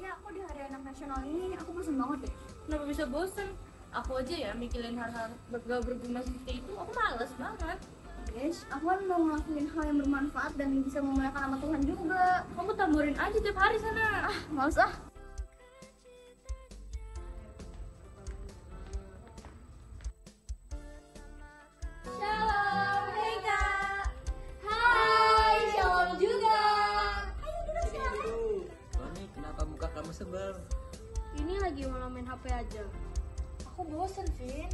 Iya, aku di hari anak nasional ini aku bosan banget deh. Kenapa bisa bosen? Aku aja ya mikirin hal-hal gak berguna seperti itu, aku males banget. Guys, aku kan mau ngelakuin hal yang bermanfaat dan bisa memuliakan nama Tuhan juga. Kamu tamburin aja tiap hari sana. Males ah. Shalom, hai kak. Hai, shalom juga. Ayo duduk silakan. Tony, kenapa muka kamu sebel? Ini lagi mau main HP aja. Aku bosen, Vin.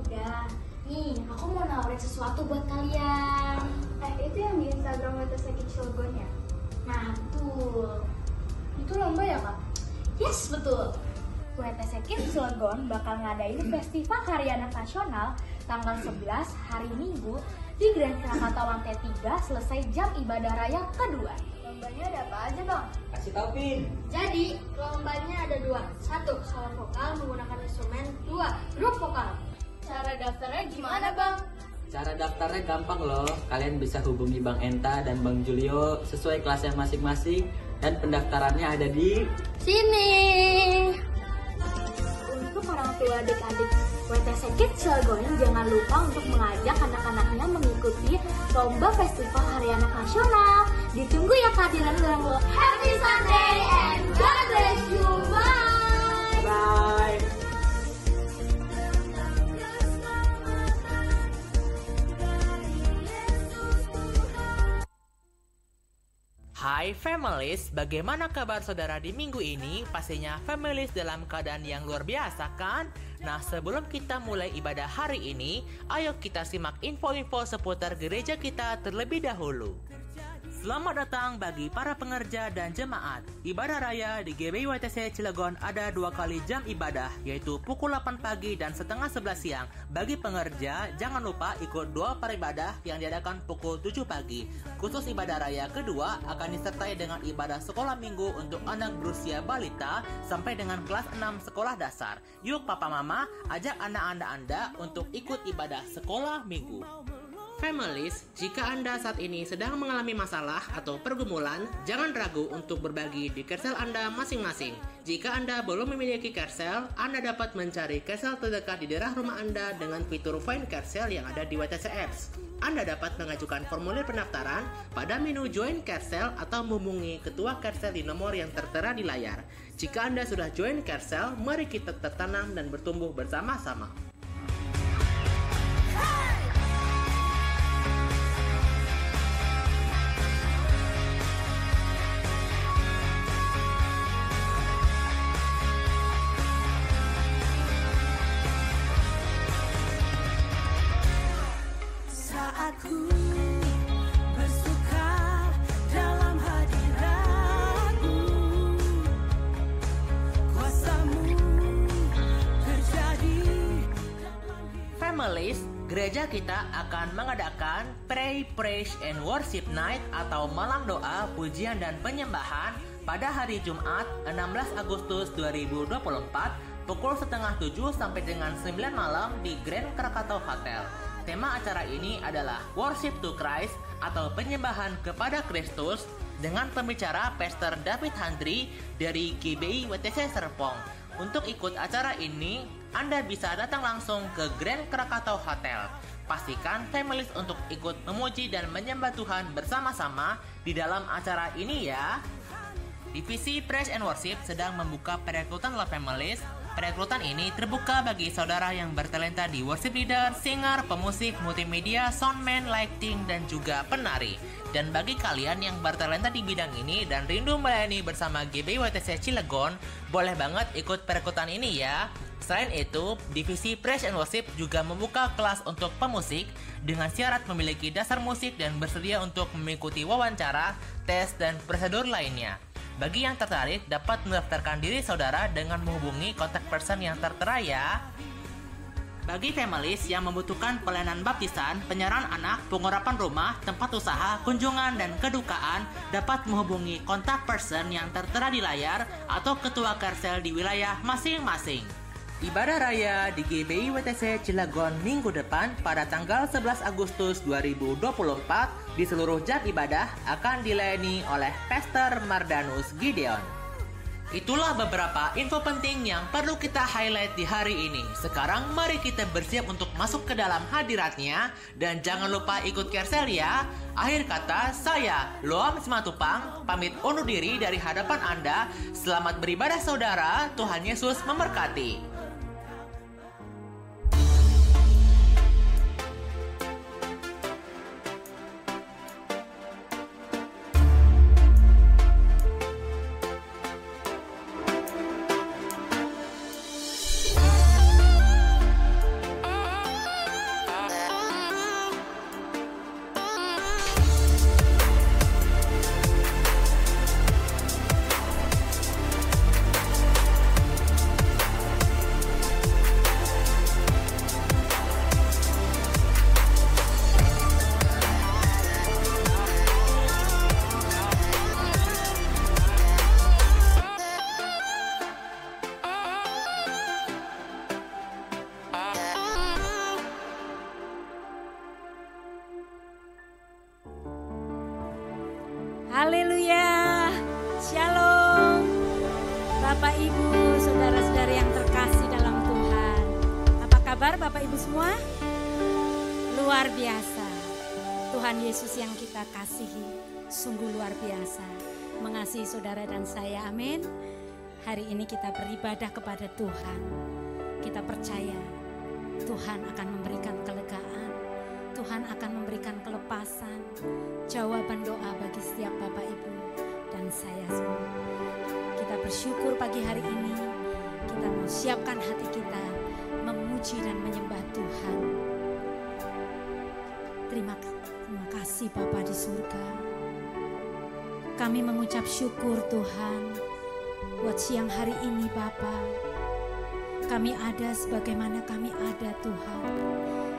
Udah. Nih, aku mau nawarin sesuatu buat kalian. Itu yang di Instagram WTC Cilegon ya? Nah, betul. Itu lomba ya, Kak? Yes, betul. WTC Kids Cilegon bakal ngadain Festival Hari Anak Nasional tanggal 11 hari Minggu di Grand Krakatau lantai 3 selesai jam ibadah raya kedua. Lombanya ada apa aja, Bang? Kasih tau, Pin. Jadi, lombanya ada dua. Satu, solo vokal menggunakan instrumen. Dua, grup vokal. Cara daftarnya gimana, Bang? Cara daftarnya gampang loh. Kalian bisa hubungi Bang Enta dan Bang Julio sesuai kelasnya masing-masing. Dan pendaftarannya ada di Sini. Untuk orang tua adik-adik WTC Kids Cilegon, jangan lupa untuk mengajak anak-anaknya mengikuti lomba Festival Hari Anak Nasional. Ditunggu ya kehadiran lo. Happy Sunday and God bless you. Bye. Bye. Hai families, bagaimana kabar saudara di minggu ini? Pastinya families dalam keadaan yang luar biasa kan? Nah, sebelum kita mulai ibadah hari ini, ayo kita simak info-info seputar gereja kita terlebih dahulu. Selamat datang bagi para pengerja dan jemaat. Ibadah raya di GBI WTC Cilegon ada 2 kali jam ibadah, yaitu pukul 8 pagi dan setengah 11 siang. Bagi pengerja, jangan lupa ikut doa paribadah yang diadakan pukul 7 pagi. Khusus ibadah raya kedua akan disertai dengan ibadah sekolah minggu untuk anak berusia balita sampai dengan kelas 6 sekolah dasar. Yuk papa mama, ajak anak-anak Anda untuk ikut ibadah sekolah minggu. Families, jika Anda saat ini sedang mengalami masalah atau pergumulan, jangan ragu untuk berbagi di Kersel Anda masing-masing. Jika Anda belum memiliki Kersel, Anda dapat mencari Kersel terdekat di daerah rumah Anda dengan fitur Find Kersel yang ada di WTC Apps. Anda dapat mengajukan formulir pendaftaran pada menu Join Kersel atau menghubungi ketua Kersel di nomor yang tertera di layar. Jika Anda sudah join Kersel, mari kita tertanam dan bertumbuh bersama-sama. Aku bersuka dalam hadirat-Mu, kuasa-Mu terjadi. Families, gereja kita akan mengadakan Pray, Praise, and Worship Night atau malam doa, pujian, dan penyembahan pada hari Jumat 16 Agustus 2024 pukul setengah 7 sampai dengan 9 malam di Grand Krakatau Hotel. Tema acara ini adalah Worship to Christ atau penyembahan kepada Kristus dengan pembicara Pastor David Handry dari GBI WTC Serpong. Untuk ikut acara ini, Anda bisa datang langsung ke Grand Krakatau Hotel. Pastikan families untuk ikut memuji dan menyembah Tuhan bersama-sama di dalam acara ini ya. Divisi Praise and Worship sedang membuka perekrutan Love Families. Perekrutan ini terbuka bagi saudara yang bertalenta di worship leader, singer, pemusik, multimedia, soundman, lighting, dan juga penari. Dan bagi kalian yang bertalenta di bidang ini dan rindu melayani bersama GBI WTC Cilegon, boleh banget ikut perekrutan ini ya. Selain itu, Divisi Praise and Worship juga membuka kelas untuk pemusik dengan syarat memiliki dasar musik dan bersedia untuk mengikuti wawancara, tes, dan prosedur lainnya. Bagi yang tertarik, dapat mendaftarkan diri saudara dengan menghubungi kontak person yang tertera ya. Bagi families yang membutuhkan pelayanan baptisan, penyerahan anak, pengurapan rumah, tempat usaha, kunjungan, dan kedukaan, dapat menghubungi kontak person yang tertera di layar atau ketua Kersel di wilayah masing-masing. Ibadah raya di GBI WTC Cilegon minggu depan pada tanggal 11 Agustus 2024 di seluruh jam ibadah akan dilayani oleh Pastor Mardanus Gideon. Itulah beberapa info penting yang perlu kita highlight di hari ini. Sekarang mari kita bersiap untuk masuk ke dalam hadiratnya. Dan jangan lupa ikut Kersel ya. Akhir kata, saya Loam Simatupang pamit undur diri dari hadapan Anda. Selamat beribadah saudara, Tuhan Yesus memberkati. Haleluya, Shalom Bapak Ibu, saudara-saudari yang terkasih dalam Tuhan. Apa kabar Bapak Ibu semua? Luar biasa. Tuhan Yesus yang kita kasihi sungguh luar biasa, mengasihi saudara dan saya, amin. Hari ini kita beribadah kepada Tuhan. Kita percaya Tuhan akan memberikan kelegaan, Tuhan akan memberikan kelepasan, jawaban doa bagi setiap Bapak Ibu dan saya semua. Kita bersyukur pagi hari ini, kita mau siapkan hati kita memuji dan menyembah Tuhan. Terima kasih Bapa di surga. Kami mengucap syukur Tuhan buat siang hari ini Bapa. Kami ada sebagaimana kami ada Tuhan.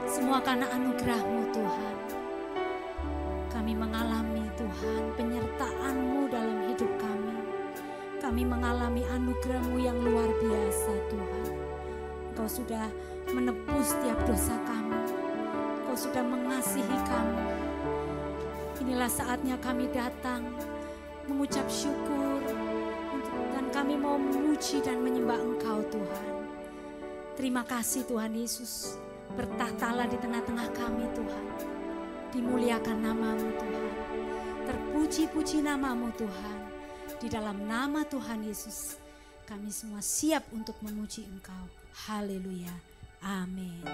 Semua karena anugerah-Mu Tuhan. Kami mengalami Tuhan penyertaan-Mu dalam hidup kami. Kami mengalami anugerah-Mu yang luar biasa Tuhan. Engkau sudah menebus setiap dosa kami. Engkau sudah mengasihi kami. Inilah saatnya kami datang mengucap syukur. Dan kami mau memuji dan menyembah Engkau Tuhan. Terima kasih Tuhan Yesus. Bertahtalah di tengah-tengah kami Tuhan. Dimuliakan nama-Mu Tuhan. Terpuji-puji nama-Mu Tuhan. Di dalam nama Tuhan Yesus kami semua siap untuk memuji Engkau. Haleluya. Amin.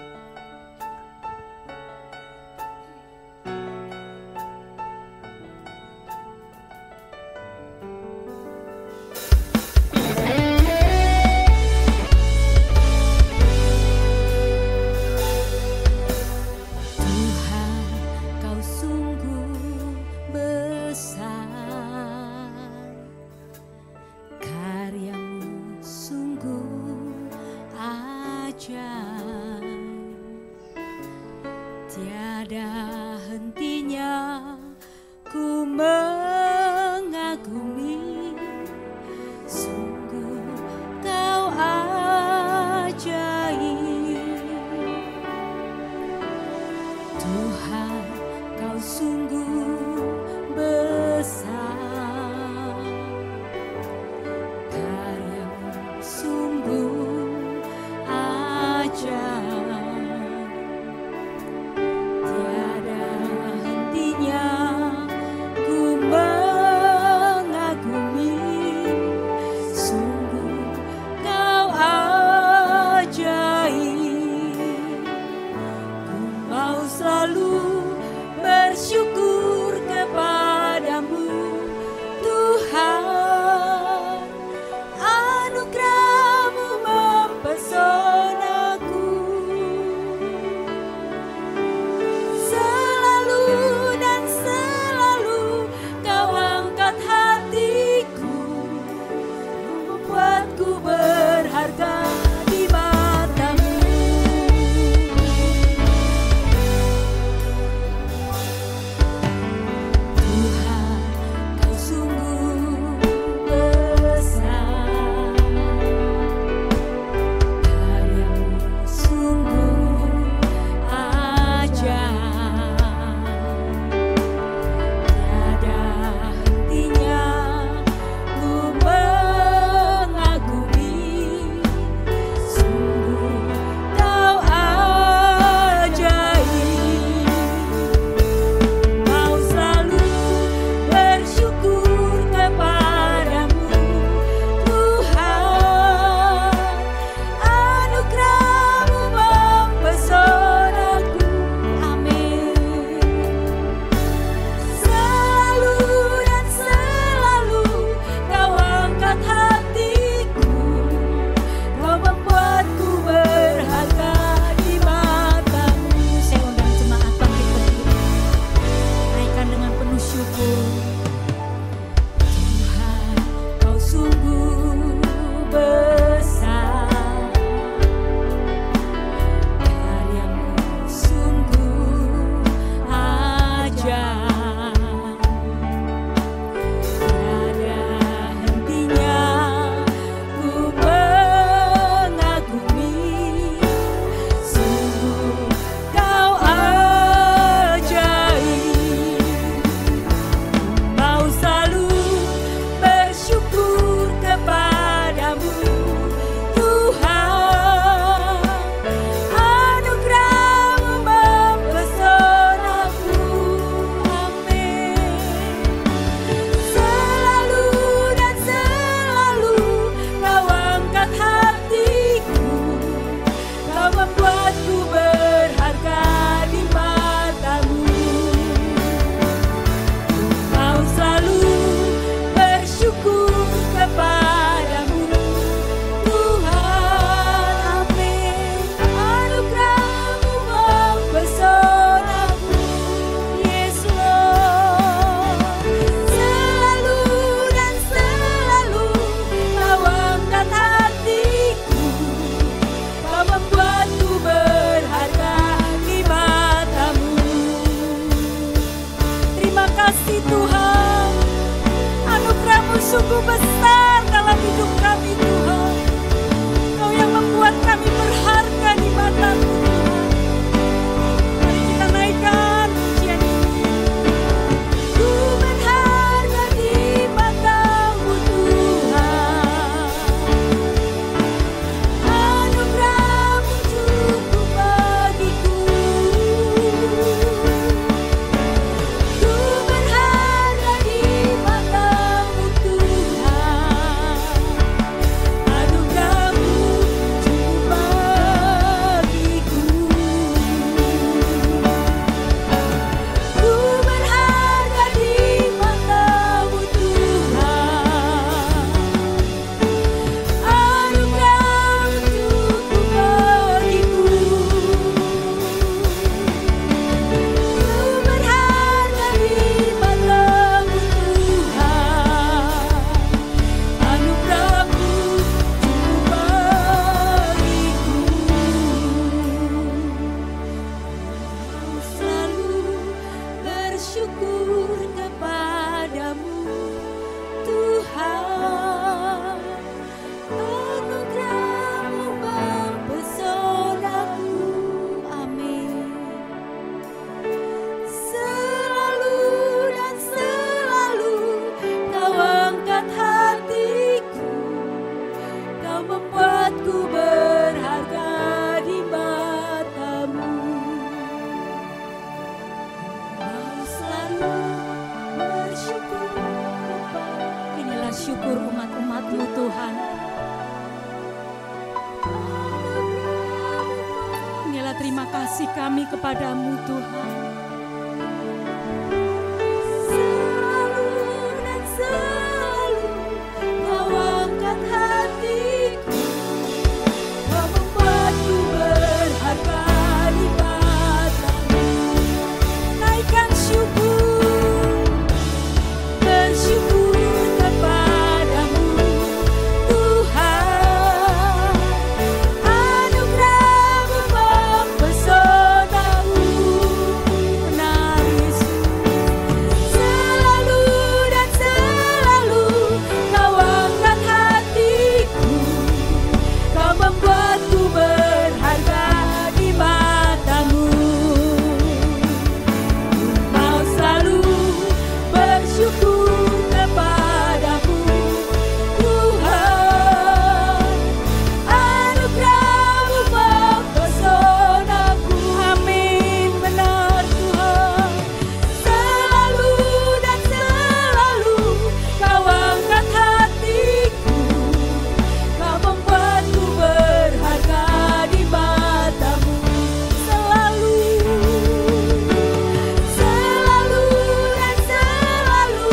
bersyukur umat-umat-Mu Tuhan. Inilah terima kasih kami kepadamu Tuhan. Selalu dan selalu Kau angkat hatiku, Kau membuatku berharga di mata-Mu. Naikkan syukur, bersyukur kepadamu Tuhan. Anugerah-Mu mempesonaku, menangis selalu dan selalu Kau angkat hatiku, Kau membuatku berharga di mata-Mu. Mau selalu bersyukur kepadamu Tuhan. Anugerah-Mu mempesonaku. Amin, benar Tuhan. Selalu dan selalu Kau angkat hatiku, Kau membuatku berharga di mata-Mu. Selalu dan selalu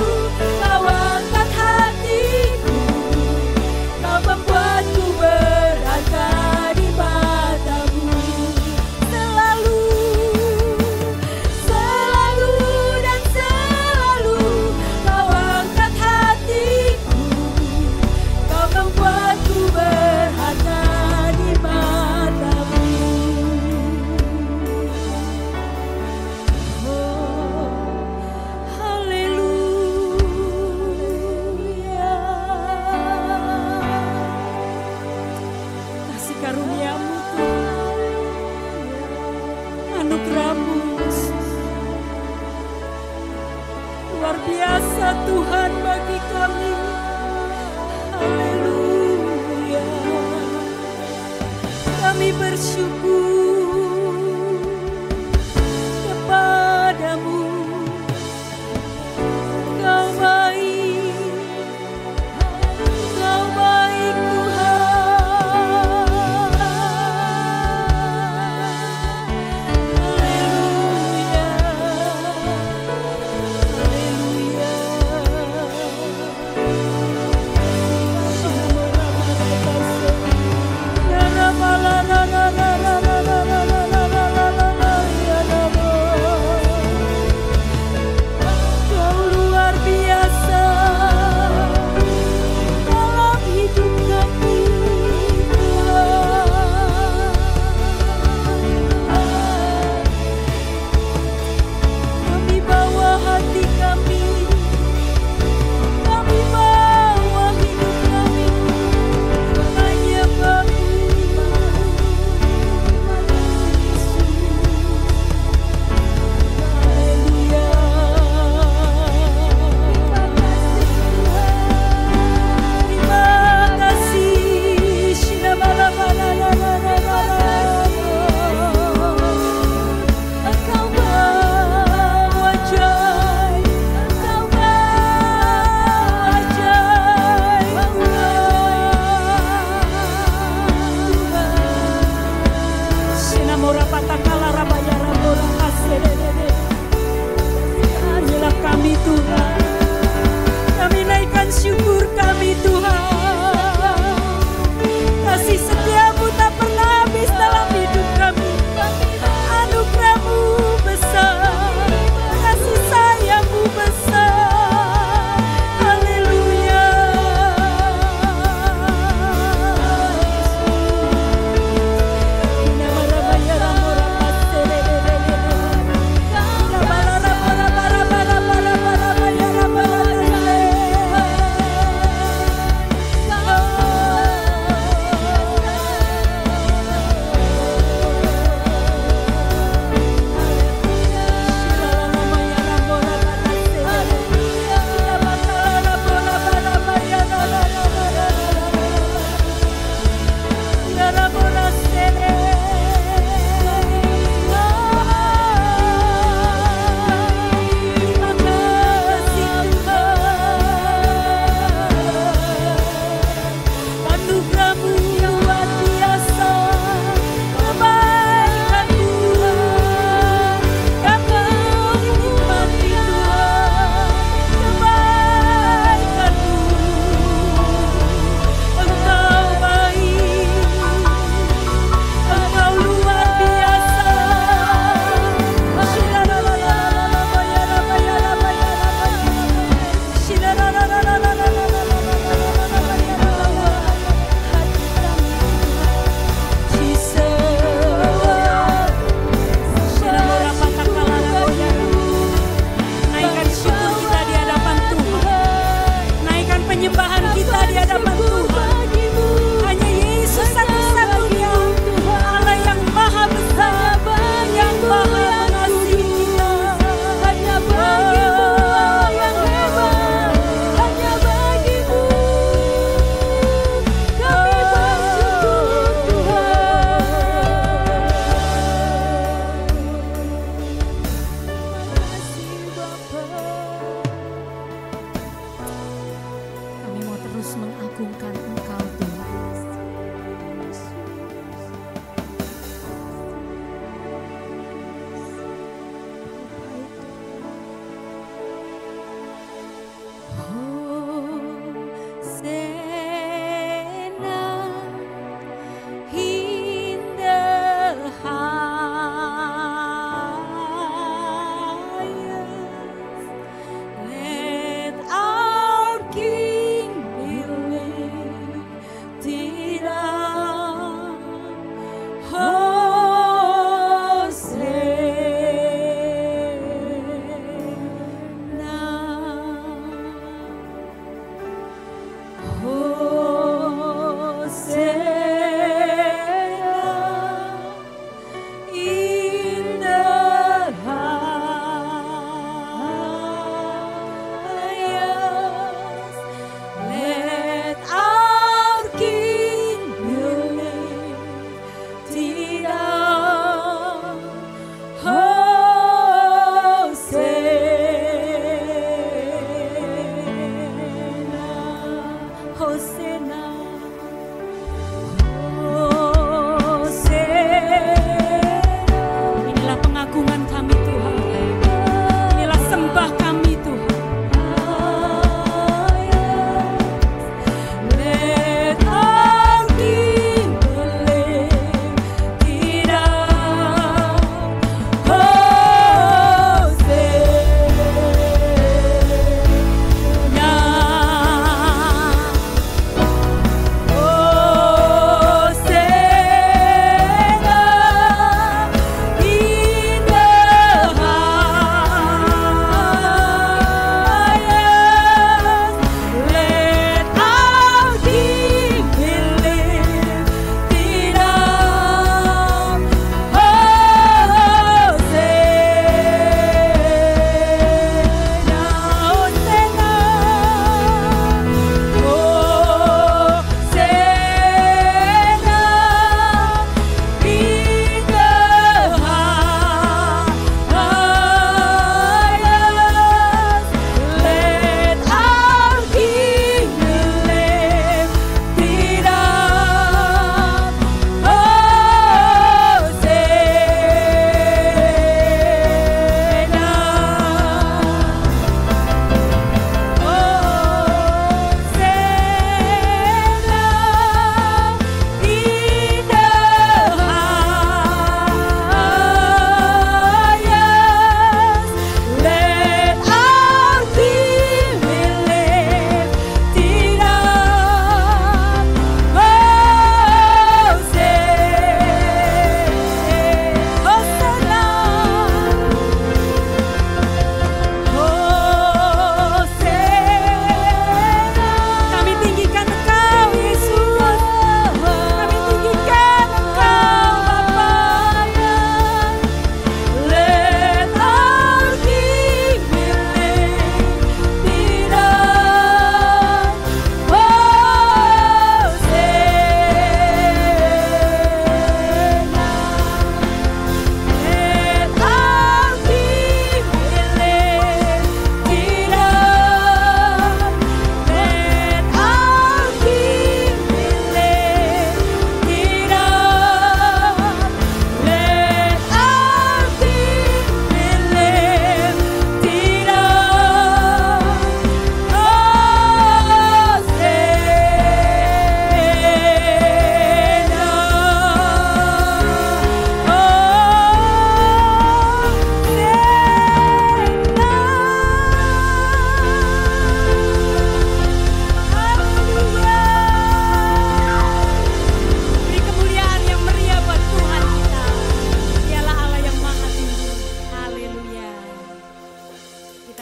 Kau angkat hatiku, Kau membuatku berharga di mata-Mu. Selalu dan selalu Kau angkat hatiku, Kau membuatku berharga di mata-Mu. Oh, haleluya. Kasih karunia-Mu Tuhan, anugerah-Mu luar biasa Tuhan bagi kami. Haleluya. Kami bersyukur kepadamu. Kau baik, Kau baik Tuhan. Haleluya, haleluya. Na na na na na na na.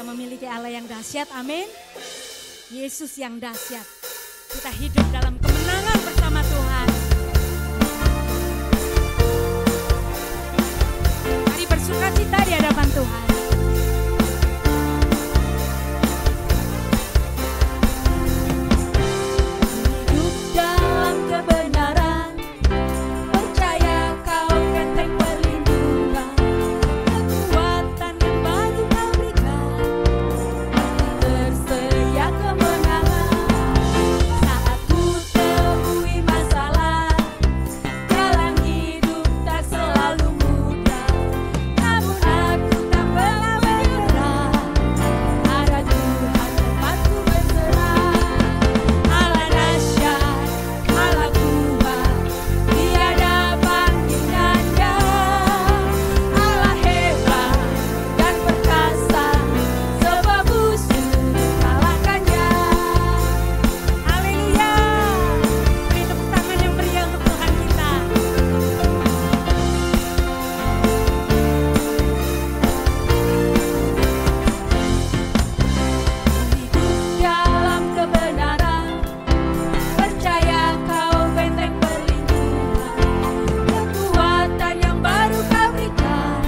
Kita memiliki Allah yang dahsyat, amin. Yesus yang dahsyat. Kita hidup dalam kemenangan bersama Tuhan. Mari bersukacita di hadapan Tuhan. Hidup dalam kebenaran, percaya kau benteng perlindungan, kekuatan yang baru kau berikan, tersedia kemenangan. Saat ku temui masalah, jalan hidup tak selalu mudah, namun aku tak pernah menyerah. Ada Tuhan tempatku berserah. Allah dahsyat, Allah kuat, tiada bandingannya. Allah hebat dan perkasa, sebab musuh dikalahkannya. Haleluya. Beri tepuk tangan yang meriah untuk Tuhan kita. Hidup dalam kebenaran, percaya kau benteng perlindungan, kekuatan yang baru kau berikan,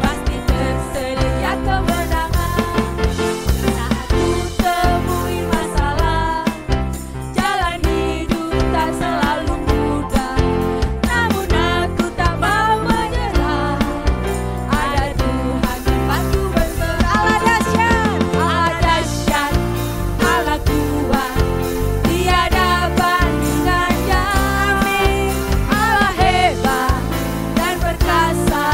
pasti tersedia kemenangan. Saat ku temui masalah, jalan hidup tak selalu mudah, namun aku tak mau menyerah. Ada Tuhan tempatku berserah. Allah dahsyat, Allah kuat, tiada bandingannya. Allah hebat dan perkasa,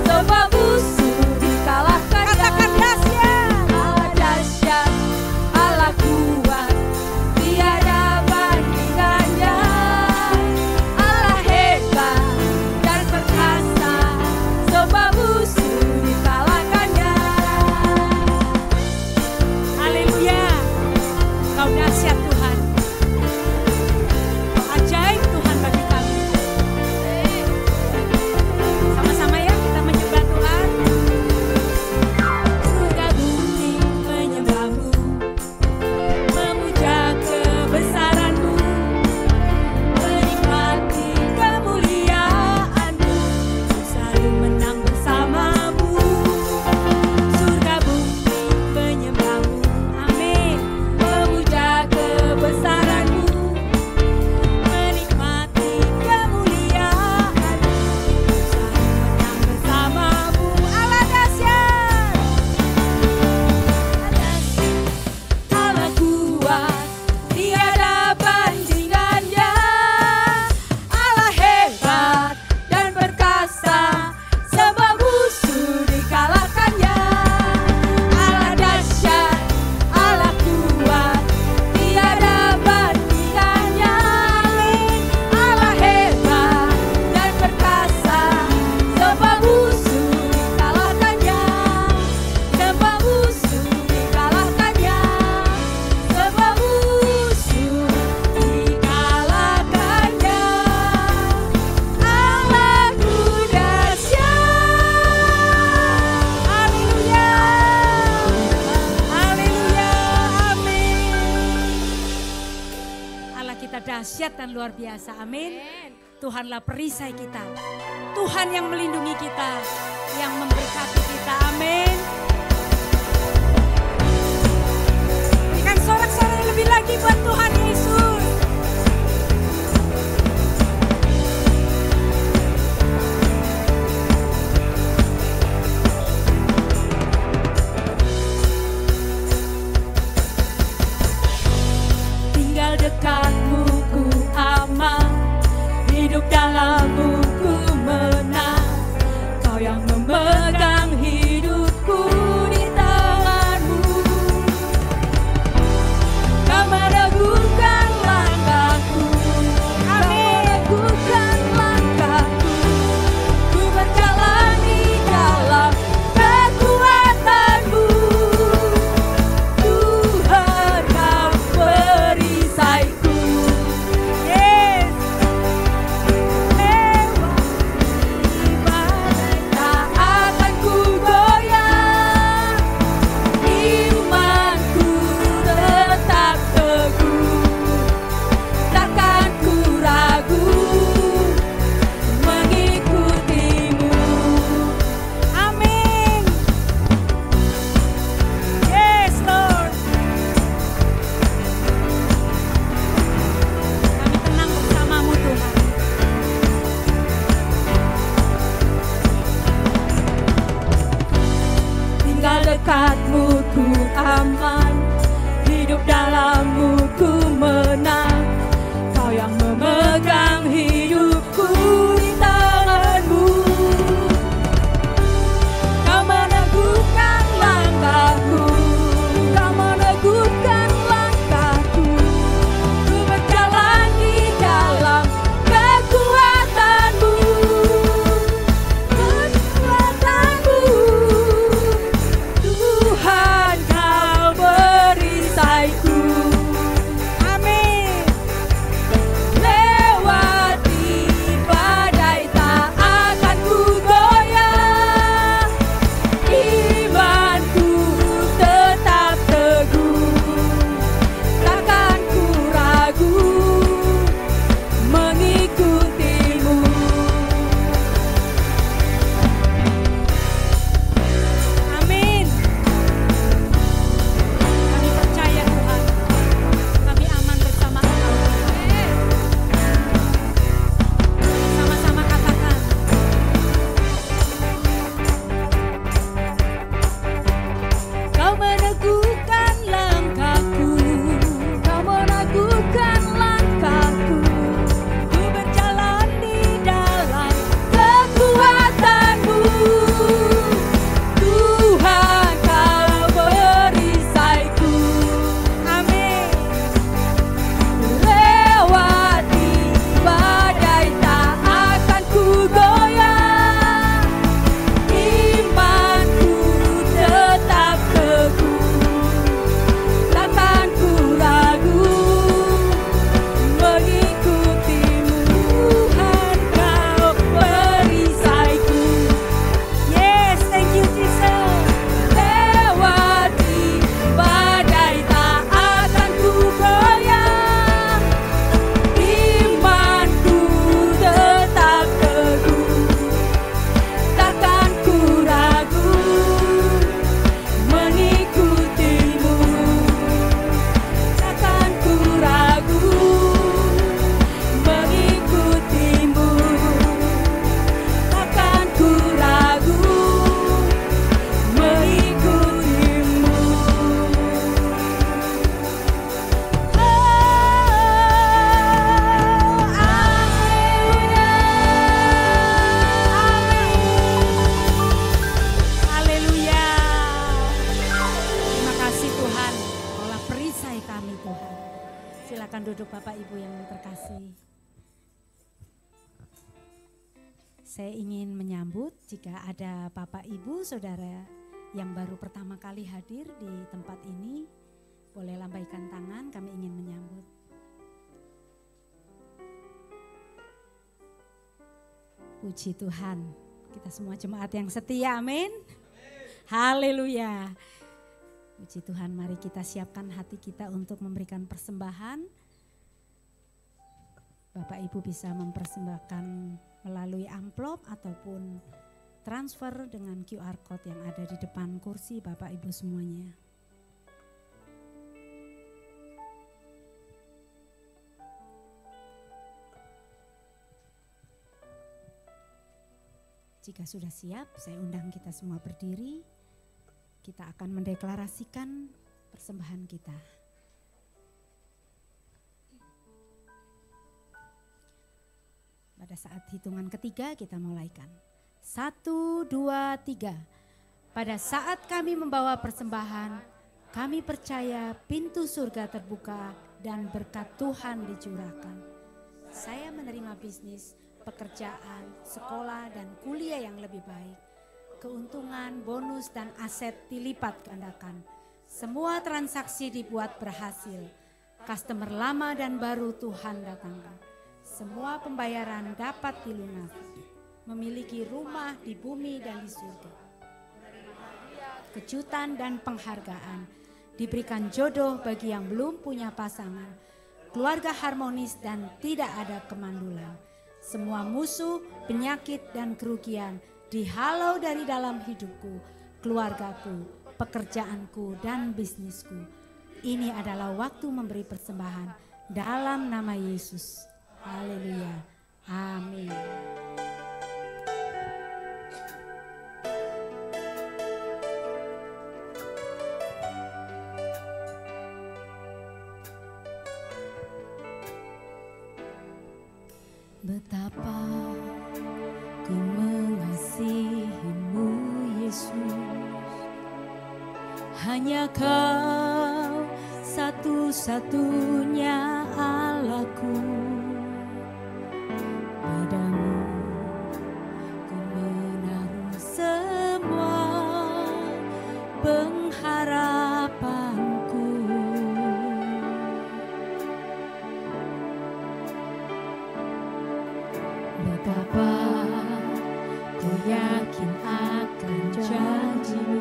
sebab musuh dikalahkannya. Katakan dahsyat. Allah dahsyat, Allah kuat, tiada bandingannya. Allah hebat dan perkasa, sebab musuh dikalahkannya. Haleluya. Kau dahsyat Tuhan. Kau ajaib Tuhan bagi kami. Sama-sama ya kita menyembah Tuhan. Surga bumi menyembahmu, memuja kebesaranmu, menikmati kemuliaanmu, selalu menang bersamamu. Surga bumi menyembahmu, amin, memuja kebesaranmu, menikmati kemuliaanmu, selalu menang bersamamu. Allah dahsyat, Allah kuat, tiada bandingannya. Allah hebat dan perkasa, sebab musuh dikalahkannya. Allah dahsyat, Allah kuat, tiada bandingannya. Allah hebat dan perkasa, sebab musuh dikalahkannya. Sebab musuh dikalahkannya. Sebab musuh dikalahkannya. Allahku dahsyat. Haleluya. Haleluya. Amin. Allah kita dahsyat dan luar biasa. Amin. Tuhanlah perisai kita. Tuhan yang melindungi kita, yang memberkati kita. Amin. Berikan sorak-sorai lebih lagi buat Tuhan Yesus. Tinggal dekatmu ku aman, hidup dalammu ku menang. Kau yang memegang dekatmu ku aman, hidup dalammu ku menang. Kau yang memegang hidupku di tanganmu. Kau meneguhkan langkahku, kau meneguhkan langkahku. Ku berjalan di dalam kekuatanmu, kekuatanmu. Tuhan kau berisaiku. Amin. Lewati badai tak akan ku goyah, imanku tetap teguh, takkan ku ragu mengikutimu. Amin. Kami percaya Tuhan, kami aman bersama Engkau. Sama-sama katakan. Kau meneguhkan langkahku, kau meneguhkan langkahku. Ku berjalan di dalam kekuatanmu. Tuhan kau berisaiku. Amin. Lewati badai tak akan ku goyah, imanku tetap teguh, takkan ku ragu mengikutimu. Tuhan kau berisaiku. Yes, thank you Jesus. Lewati badai tak akan ku goyah, imanku tetap teguh, takkan ku ragu mengikutimu. Takkan ku ragu mengikutimu. Takkan ku ragu mengikutimu. Haleluya. Terima kasih Tuhan, Kaulah perisai kami Tuhan. Silakan duduk Bapak Ibu yang terkasih. Saya ingin menyambut jika ada Bapak Ibu Saudara yang baru pertama kali hadir di tempat ini, boleh lambaikan tangan, kami ingin menyambut. Puji Tuhan, kita semua jemaat yang setia, amin. Haleluya. Puji Tuhan, mari kita siapkan hati kita untuk memberikan persembahan. Bapak Ibu bisa mempersembahkan melalui amplop ataupun transfer dengan QR Code yang ada di depan kursi Bapak Ibu semuanya. Jika sudah siap, saya undang kita semua berdiri. Kita akan mendeklarasikan persembahan kita. Pada saat hitungan ketiga kita mulaikan. 1, 2, 3. Pada saat kami membawa persembahan, kami percaya pintu surga terbuka dan berkat Tuhan dicurahkan. Saya menerima bisnis, pekerjaan, sekolah dan kuliah yang lebih baik. Keuntungan, bonus dan aset dilipat gandakan. Semua transaksi dibuat berhasil. Customer lama dan baru Tuhan datangkan. Semua pembayaran dapat dilunasi. Memiliki rumah di bumi dan di surga. Kejutan dan penghargaan. Diberikan jodoh bagi yang belum punya pasangan. Keluarga harmonis dan tidak ada kemandulan. Semua musuh, penyakit dan kerugian dihalau dari dalam hidupku, keluargaku, pekerjaanku dan bisnisku. Ini adalah waktu memberi persembahan dalam nama Yesus. Haleluya. Amin. Betapa ku mengasihimu Yesus, hanya Kau satu-satunya Allahku. Padamu ku menaruh semua pengharapanku. Betapa ku yakin akan janji-Mu,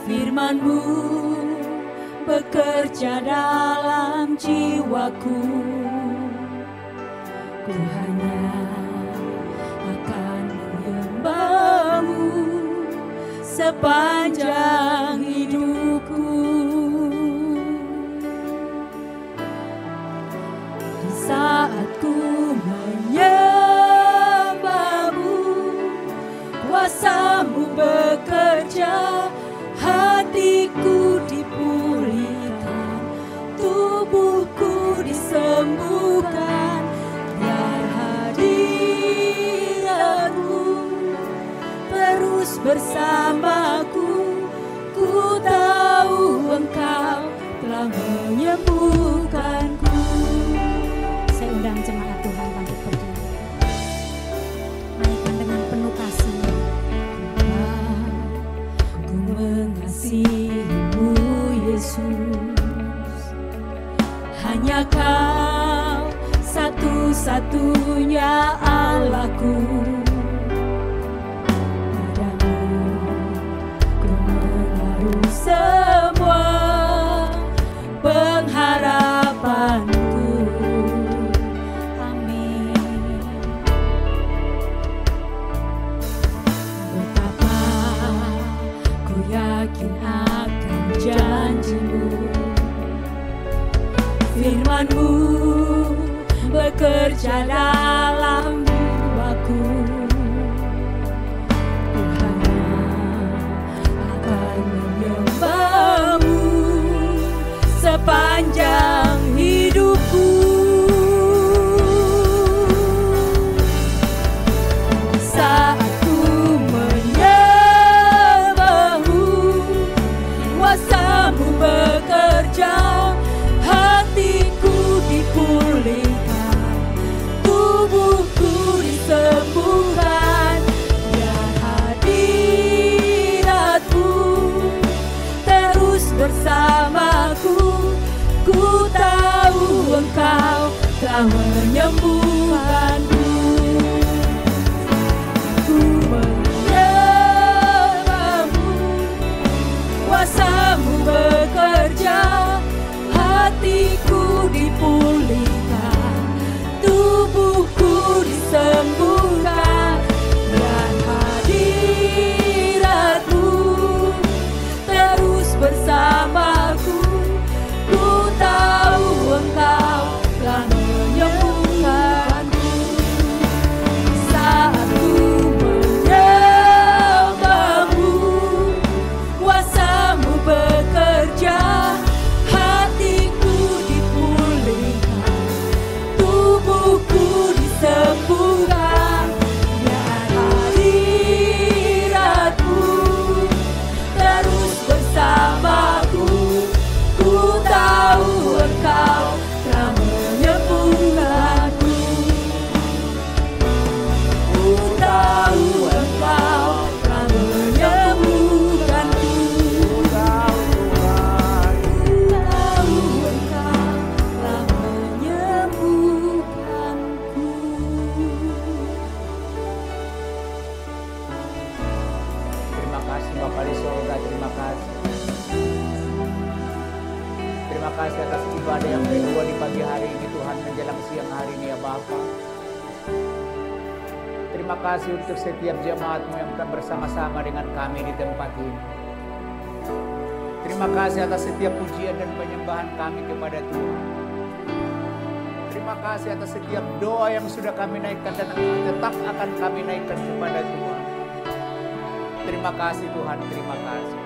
firman-Mu bekerja dalam jiwaku. Ku hanya akan menyembah-Mu sepanjang hidupku. Di saat ku menyembah-Mu, kuasa-Mu bekerja, hatiku dipulihkan, tubuhku disembuhkan. Biar hadirat-Mu terus bersamaku, ku tahu Engkau telah menyembuhkanku. Saya undang jemaat Tuhan bangkit berdiri, naikkan dengan penuh kasih. Ku mengasihimu Yesus, hanya Kau satu-satunya Allahku. Padamu ku menaruh semua pengharapanku. Amin. Betapa ku yakin akan janji-Mu, firman-Mu bekerja dalam jiwaku. Ku hanya akan menyembah-Mu sepanjang hidupku. Saat ku menyembah-Mu, kuasa-Mu bekerja, hatiku dipulihkan, tubuhku disembuhkan. Biar hadirat-Mu terus bersamaku, ku tahu Engkau telah menyembuhkanku. Ku menyembah-Mu, kuasa-Mu bekerja, hatiku dipulihkan, tubuhku disembuhkan. Dan hadirat-Mu terus bersamaku, ku tahu Engkau telah menyembuhkanku. Saat ku menyembah-Mu, kuasa-Mu bekerja, hatiku dipulihkan, tubuhku disembuhkan. Biar hadirat-Mu terus bersamaku, ku tahu Engkau telah menyembuhkanku. Ku tahu Engkau telah menyembuhkanku. Ku tahu Engkau telah menyembuhkanku. Terima kasih Bapa di surga, terima kasih. Terima kasih atas ibadah yang kedua di pagi hari ini Tuhan, menjelang siang hari ini ya Bapa. Terima kasih untuk setiap jemaat-Mu yang telah bersama-sama dengan kami di tempat ini. Terima kasih atas setiap pujian dan penyembahan kami kepada Tuhan. Terima kasih atas setiap doa yang sudah kami naikkan dan tetap akan kami naikkan kepada Tuhan. Terima kasih Tuhan, terima kasih.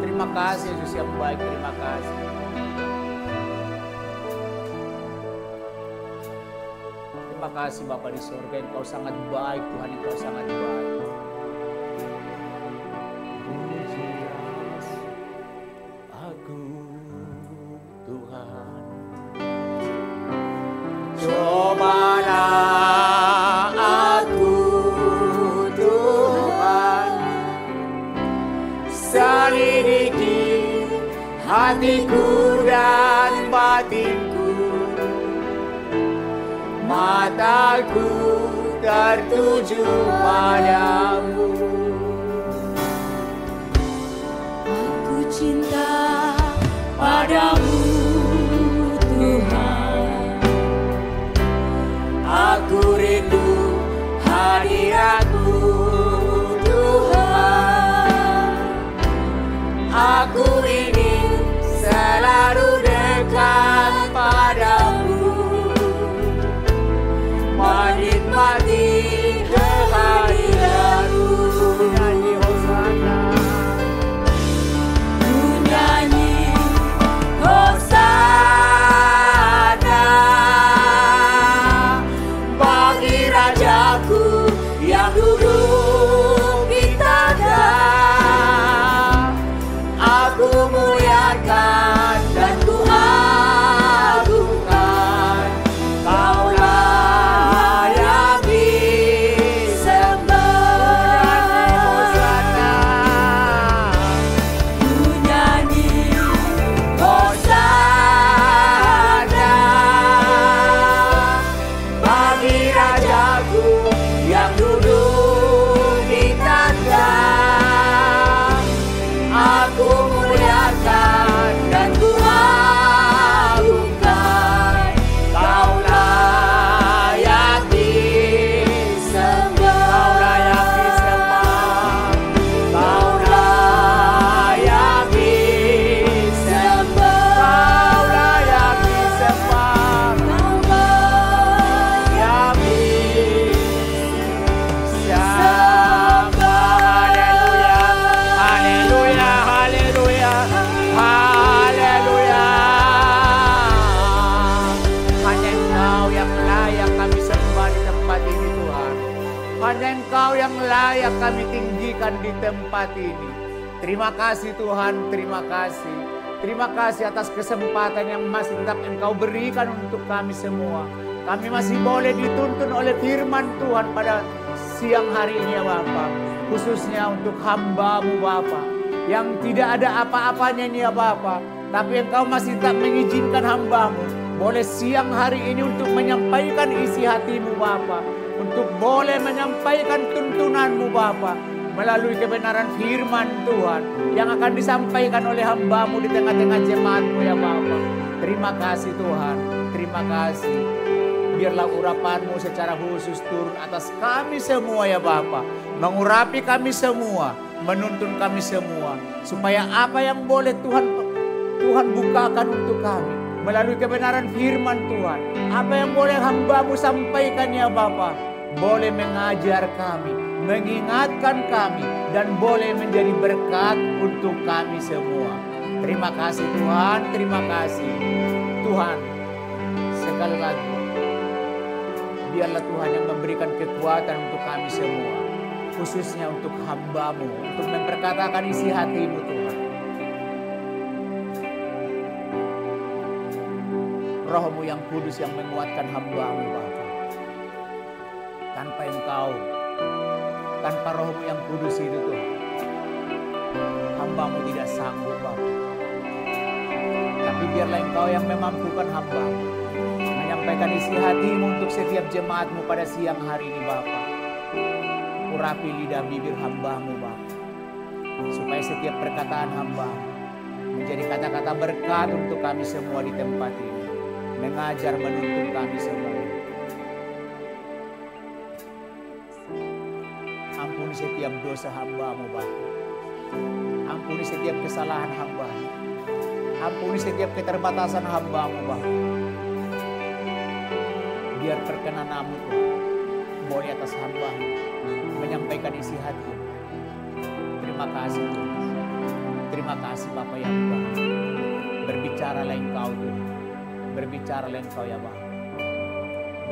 Terima kasih Yesus yang baik, terima kasih. Terima kasih Bapa di surga, Engkau sangat baik Tuhan, Engkau sangat baik. Aku Tuhan, cobalah aku Tuhan, selidiki hatiku dan batinku, mataku tertuju padamu. Aku cinta padamu Tuhan, Aku rindu hadiratmu Tuhan, aku ingin selalu dekat padamu, menikmati kehadiranmu. Nyanyi Hosana, ku nyanyi Hosana bagi Rajaku yang duduk di tangga. Aku muliakan dan ku agungkan, Kaulah yang disembah. Hosana, ku nyanyi Hosana bagi Rajaku yang duduk di tangga. Aku muliakan dan ku agungkan, Kaulah yang disembah. Kaulah yang disembah. Kaulah yang disembah. Kaulah yang disembah. Haleluya, haleluya, haleluya, haleluya. Hanya Engkau yang layak kami sembah di tempat ini Tuhan. Hanya Engkau yang layak kami tinggikan di tempat ini. Terima kasih Tuhan, terima kasih. Terima kasih atas kesempatan yang masih tetap Engkau berikan untuk kami semua. Kami masih boleh dituntun oleh firman Tuhan pada siang hari ini ya Bapa. Khususnya untuk hamba-Mu Bapa, yang tidak ada apa-apanya ini ya Bapa, tapi Engkau masih tak mengizinkan hamba-Mu boleh siang hari ini untuk menyampaikan isi hati-Mu Bapa, untuk boleh menyampaikan tuntunan-Mu Bapa melalui kebenaran firman Tuhan yang akan disampaikan oleh hamba-Mu di tengah-tengah jemaat-Mu ya Bapa. Terima kasih Tuhan, terima kasih. Biarlah urapan-Mu secara khusus turun atas kami semua ya Bapa, mengurapi kami semua, menuntun kami semua, supaya apa yang boleh Tuhan bukakan untuk kami melalui kebenaran firman Tuhan, apa yang boleh hamba-Mu sampaikan ya Bapa, boleh mengajar kami, mengingatkan kami, dan boleh menjadi berkat untuk kami semua. Terima kasih Tuhan, terima kasih Tuhan. Sekali lagi, biarlah Tuhan yang memberikan kekuatan untuk kami semua, khususnya untuk hamba-Mu, untuk memperkatakan isi hati-Mu Tuhan. Roh-Mu yang kudus yang menguatkan hamba-Mu Bapa. Tanpa Engkau, tanpa Roh-Mu yang kudus itu Tuhan, hamba-Mu tidak sanggup Bapa. Tapi biarlah Engkau yang memampukan hamba-Mu menyampaikan isi hati-Mu untuk setiap jemaat-Mu pada siang hari ini Bapa. Urapi lidah bibir hamba-Mu Bapa, supaya setiap perkataan hamba-Mu menjadi kata-kata berkat untuk kami semua di tempat ini, mengajar menuntun kami semua. Ampuni setiap dosa hamba-Mu Bapa, ampuni setiap kesalahan hamba-Mu, ampuni setiap keterbatasan hamba-Mu Bapa. Biar perkenan-Mu Tuhan boleh atas hamba-Mu menyampaikan isi hati. Terima kasih Tuhan. Terima kasih Bapa yang baik. Berbicaralah Engkau Tuhan, berbicaralah Engkau ya Bapa.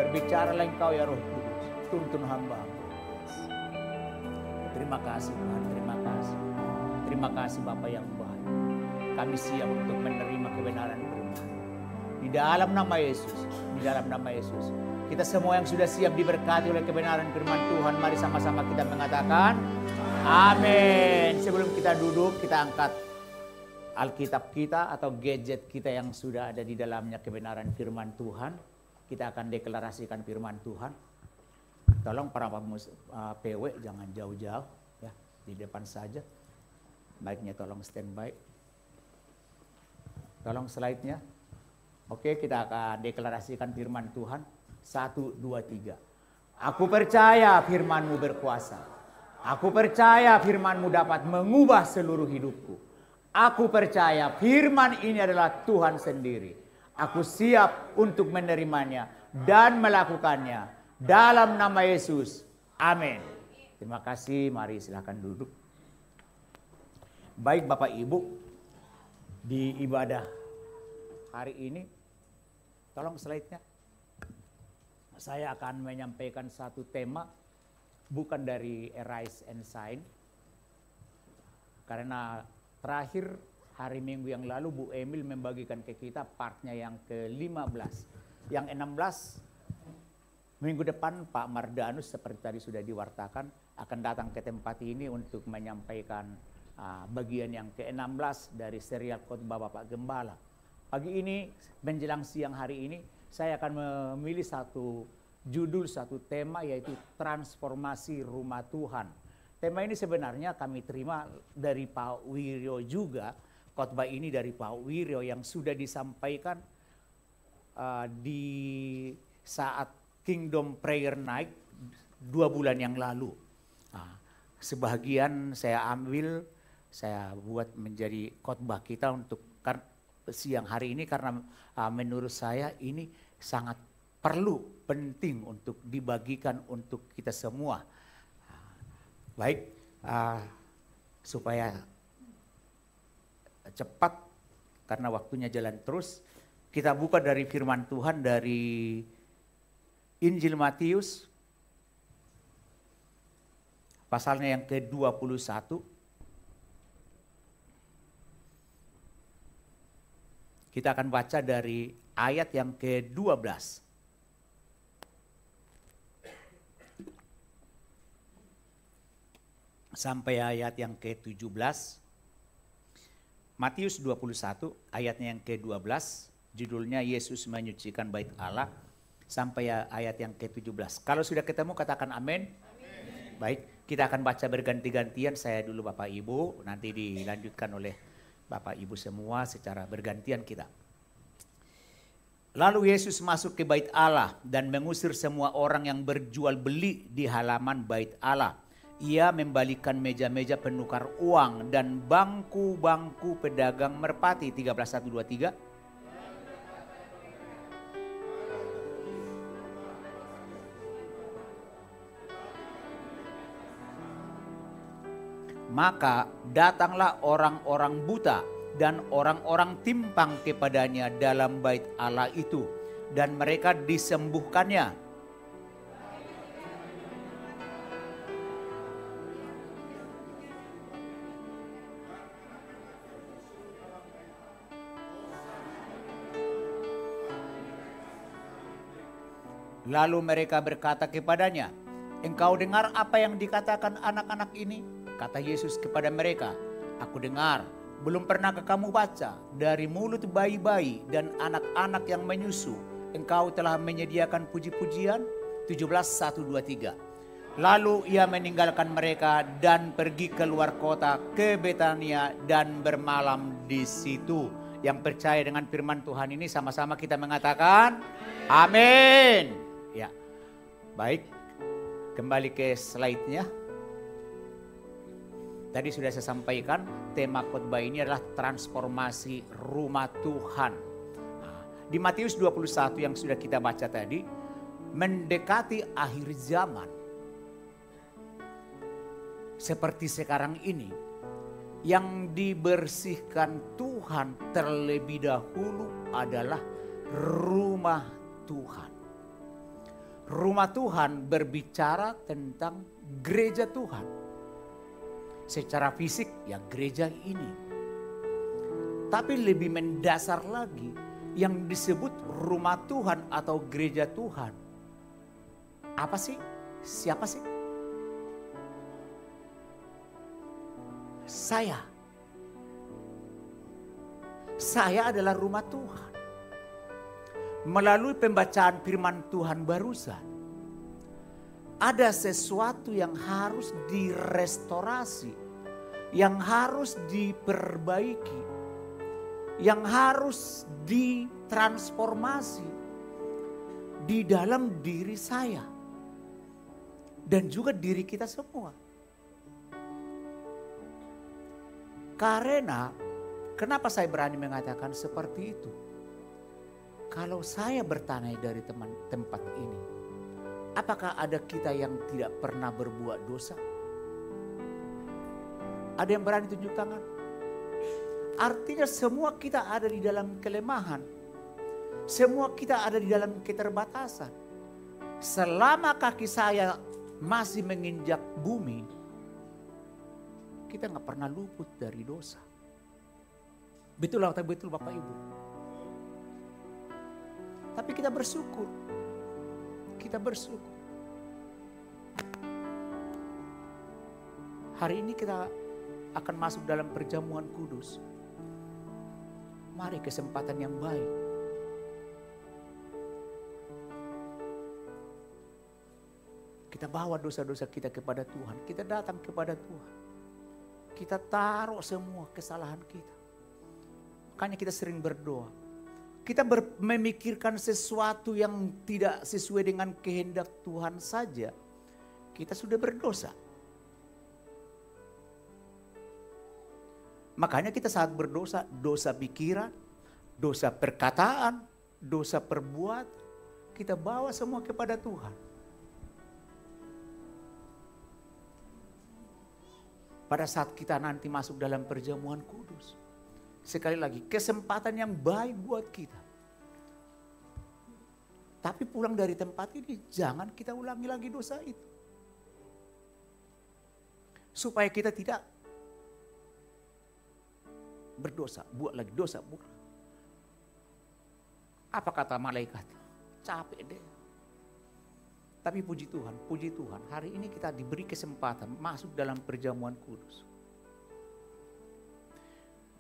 Berbicaralah Engkau ya Roh Kudus. Tuntun hamba. Terima kasih Tuhan, terima kasih. Terima kasih Bapa yang baik. Kami siap untuk menerima kebenaran firman. Di dalam nama Yesus, di dalam nama Yesus. Kita semua yang sudah siap diberkati oleh kebenaran firman Tuhan, mari sama-sama kita mengatakan amin. Sebelum kita duduk, kita angkat Alkitab kita atau gadget kita yang sudah ada di dalamnya kebenaran firman Tuhan. Kita akan deklarasikan firman Tuhan. Tolong para PW jangan jauh-jauh ya, di depan saja. Mic-nya tolong standby. Tolong slide-nya. Oke, kita akan deklarasikan firman Tuhan. 1, 2, 3. Aku percaya firman-Mu berkuasa. Aku percaya firman-Mu dapat mengubah seluruh hidupku. Aku percaya firman ini adalah Tuhan sendiri. Aku siap untuk menerimanya dan melakukannya. Dalam nama Yesus. Amin. Terima kasih. Mari silakan duduk. Baik Bapak Ibu, di ibadah hari ini, tolong slide-nya. Saya akan menyampaikan satu tema, bukan dari Arise and Shine. Karena terakhir hari Minggu yang lalu Bu Emil membagikan ke kita partnya yang ke-15. Yang 16, minggu depan Pak Mardanus seperti tadi sudah diwartakan akan datang ke tempat ini untuk menyampaikan bagian yang ke-16 dari serial khotbah Bapak Gembala. Pagi ini menjelang siang hari ini saya akan memilih satu judul, satu tema, yaitu transformasi rumah Tuhan. Tema ini sebenarnya kami terima dari Pak Wiryo juga. Khotbah ini dari Pak Wiryo yang sudah disampaikan di saat Kingdom Prayer Night 2 bulan yang lalu. Sebagian saya ambil, saya buat menjadi khotbah kita untuk siang hari ini karena menurut saya ini sangat perlu, penting untuk dibagikan untuk kita semua. Baik, supaya cepat karena waktunya jalan terus, kita buka dari firman Tuhan dari Injil Matius pasalnya yang ke-21. Kita akan baca dari ayat yang ke-12. Sampai ayat yang ke-17. Matius 21 ayatnya yang ke-12. Judulnya Yesus menyucikan bait Allah. Sampai ayat yang ke-17. Kalau sudah ketemu katakan amin. Baik, kita akan baca berganti-gantian. Saya dulu Bapak Ibu, nanti dilanjutkan oleh Bapak Ibu semua secara bergantian kita. Lalu Yesus masuk ke bait Allah dan mengusir semua orang yang berjual beli di halaman bait Allah. Ia membalikan meja-meja penukar uang dan bangku-bangku pedagang merpati. 13, 1, 2, 3. Maka datanglah orang-orang buta dan orang-orang timpang kepadanya dalam bait Allah itu, dan mereka disembuhkannya. Lalu mereka berkata kepadanya, "Engkau dengar apa yang dikatakan anak-anak ini?" Kata Yesus kepada mereka, "Aku dengar. Belum pernahkah kamu baca, dari mulut bayi-bayi dan anak-anak yang menyusu, engkau telah menyediakan puji-pujian?" 17, 1, 2, 3. Lalu ia meninggalkan mereka dan pergi keluar kota ke Betania dan bermalam di situ. Yang percaya dengan firman Tuhan ini sama-sama kita mengatakan amin. Ya, baik, kembali ke slide-nya. Tadi sudah saya sampaikan, tema khotbah ini adalah transformasi rumah Tuhan. Di Matius 21 yang sudah kita baca tadi, mendekati akhir zaman. Seperti sekarang ini, yang dibersihkan Tuhan terlebih dahulu adalah rumah Tuhan. Rumah Tuhan berbicara tentang gereja Tuhan. Secara fisik ya gereja ini. Tapi lebih mendasar lagi yang disebut rumah Tuhan atau gereja Tuhan. Apa sih? Siapa sih? Saya. Saya adalah rumah Tuhan. Melalui pembacaan firman Tuhan barusan, ada sesuatu yang harus direstorasi, yang harus diperbaiki, yang harus ditransformasi di dalam diri saya dan juga diri kita semua. Karena kenapa saya berani mengatakan seperti itu? Kalau saya bertanya dari tempat ini, apakah ada kita yang tidak pernah berbuat dosa? Ada yang berani tunjuk tangan? Artinya semua kita ada di dalam kelemahan. Semua kita ada di dalam keterbatasan. Selama kaki saya masih menginjak bumi, kita nggak pernah luput dari dosa. Betul atau betul Bapak Ibu? Tapi kita bersyukur. Kita bersyukur. Hari ini kita akan masuk dalam perjamuan kudus. Mari kesempatan yang baik. Kita bawa dosa-dosa kita kepada Tuhan. Kita datang kepada Tuhan. Kita taruh semua kesalahan kita. Makanya kita sering berdoa. Kita memikirkan sesuatu yang tidak sesuai dengan kehendak Tuhan saja. Kita sudah berdosa. Makanya kita saat berdosa, dosa pikiran, dosa perkataan, dosa perbuatan, kita bawa semua kepada Tuhan. Pada saat kita nanti masuk dalam perjamuan kudus, sekali lagi kesempatan yang baik buat kita. Tapi pulang dari tempat ini jangan kita ulangi lagi dosa itu. Supaya kita tidak berdosa, buat lagi dosa. Apa kata malaikat? Capek deh. Tapi puji Tuhan, hari ini kita diberi kesempatan masuk dalam perjamuan kudus.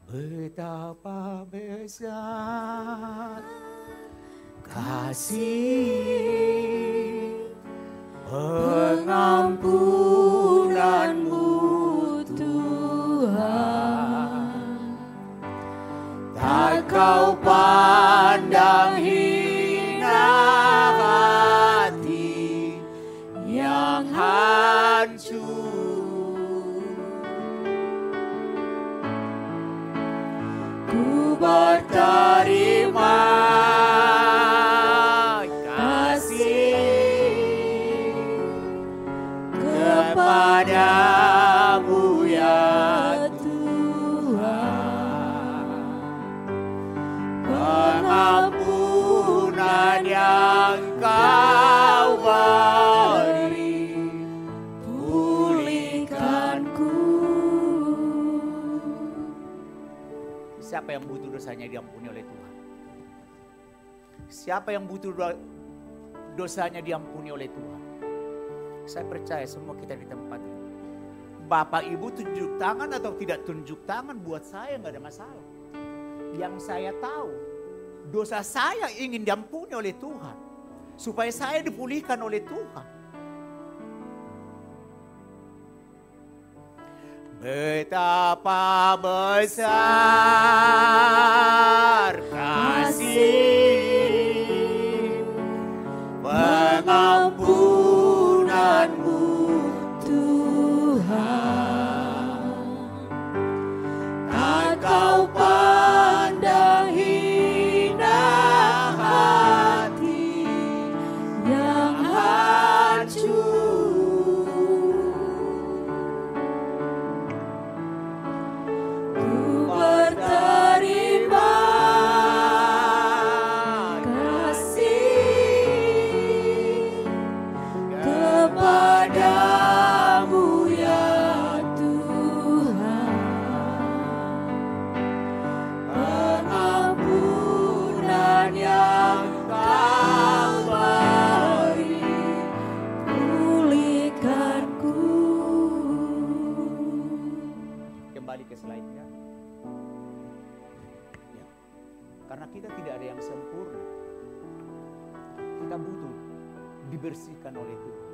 Betapa besar kasih pengampunanmu Tuhan, tak kau pandang hina hati yang hancur. Ku berterima kasih kepadamu ya Tuhan, pengampunan yang kau beri pulihkanku. Siapa yang butuh dosanya diampuni oleh Tuhan? Siapa yang butuh dosanya diampuni oleh Tuhan? Saya percaya semua kita di tempat ini. Bapak Ibu tunjuk tangan atau tidak tunjuk tangan buat saya nggak ada masalah. Yang saya tahu dosa saya ingin diampuni oleh Tuhan. Supaya saya dipulihkan oleh Tuhan. Betapa besar kasih pengampunanmu Tuhan, tak kau pandang hina hati yang hancur. Berterima kasih kembali ke slide-nya. Ya. Karena kita tidak ada yang sempurna. Kita butuh dibersihkan oleh Tuhan.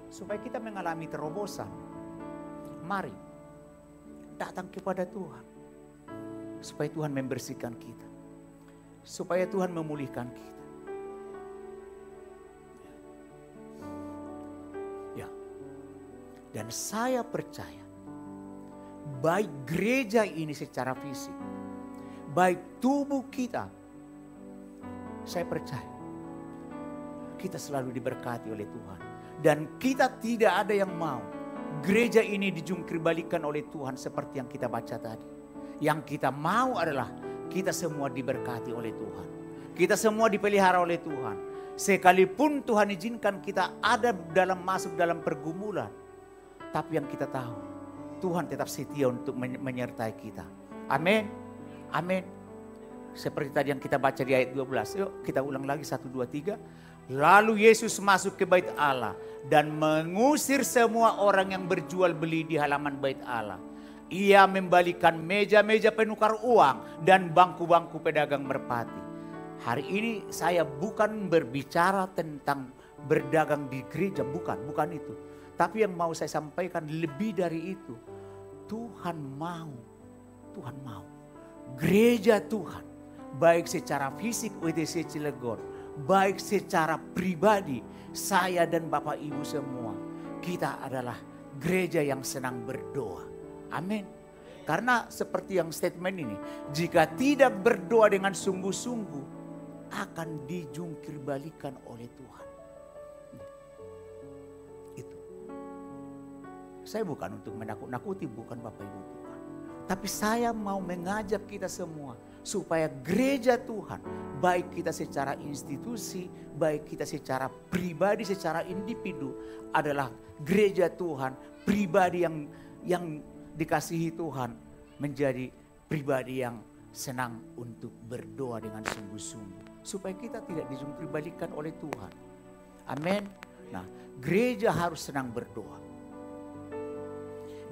Supaya kita mengalami terobosan. Mari datang kepada Tuhan. Supaya Tuhan membersihkan kita. Supaya Tuhan memulihkan kita. Ya. Dan saya percaya, baik gereja ini secara fisik, baik tubuh kita, saya percaya kita selalu diberkati oleh Tuhan. Dan kita tidak ada yang mau gereja ini dijungkir balikan oleh Tuhan seperti yang kita baca tadi. Yang kita mau adalah kita semua diberkati oleh Tuhan. Kita semua dipelihara oleh Tuhan. Sekalipun Tuhan izinkan kita ada masuk dalam pergumulan, tapi yang kita tahu, Tuhan tetap setia untuk menyertai kita. Amin. Amin. Seperti tadi yang kita baca di ayat 12. Yuk kita ulang lagi 1, 2, 3. Lalu Yesus masuk ke bait Allah dan mengusir semua orang yang berjual beli di halaman bait Allah. Ia membalikan meja-meja penukar uang dan bangku-bangku pedagang merpati. Hari ini saya bukan berbicara tentang berdagang di gereja, bukan itu. Tapi yang mau saya sampaikan lebih dari itu. Tuhan mau gereja Tuhan, baik secara fisik UTC Cilegon, baik secara pribadi, saya dan Bapak Ibu semua, kita adalah gereja yang senang berdoa. Amin. Karena seperti yang statement ini, jika tidak berdoa dengan sungguh-sungguh, akan dijungkir balikan oleh Tuhan. Itu. Saya bukan untuk menakut-nakuti, bukan Bapak Ibu Tuhan. Tapi saya mau mengajak kita semua supaya gereja Tuhan, baik kita secara institusi, baik kita secara pribadi, secara individu, adalah gereja Tuhan, pribadi yang dikasihi Tuhan, menjadi pribadi yang senang untuk berdoa dengan sungguh-sungguh, supaya kita tidak dijungkir balikan oleh Tuhan. Amin. Nah, gereja harus senang berdoa.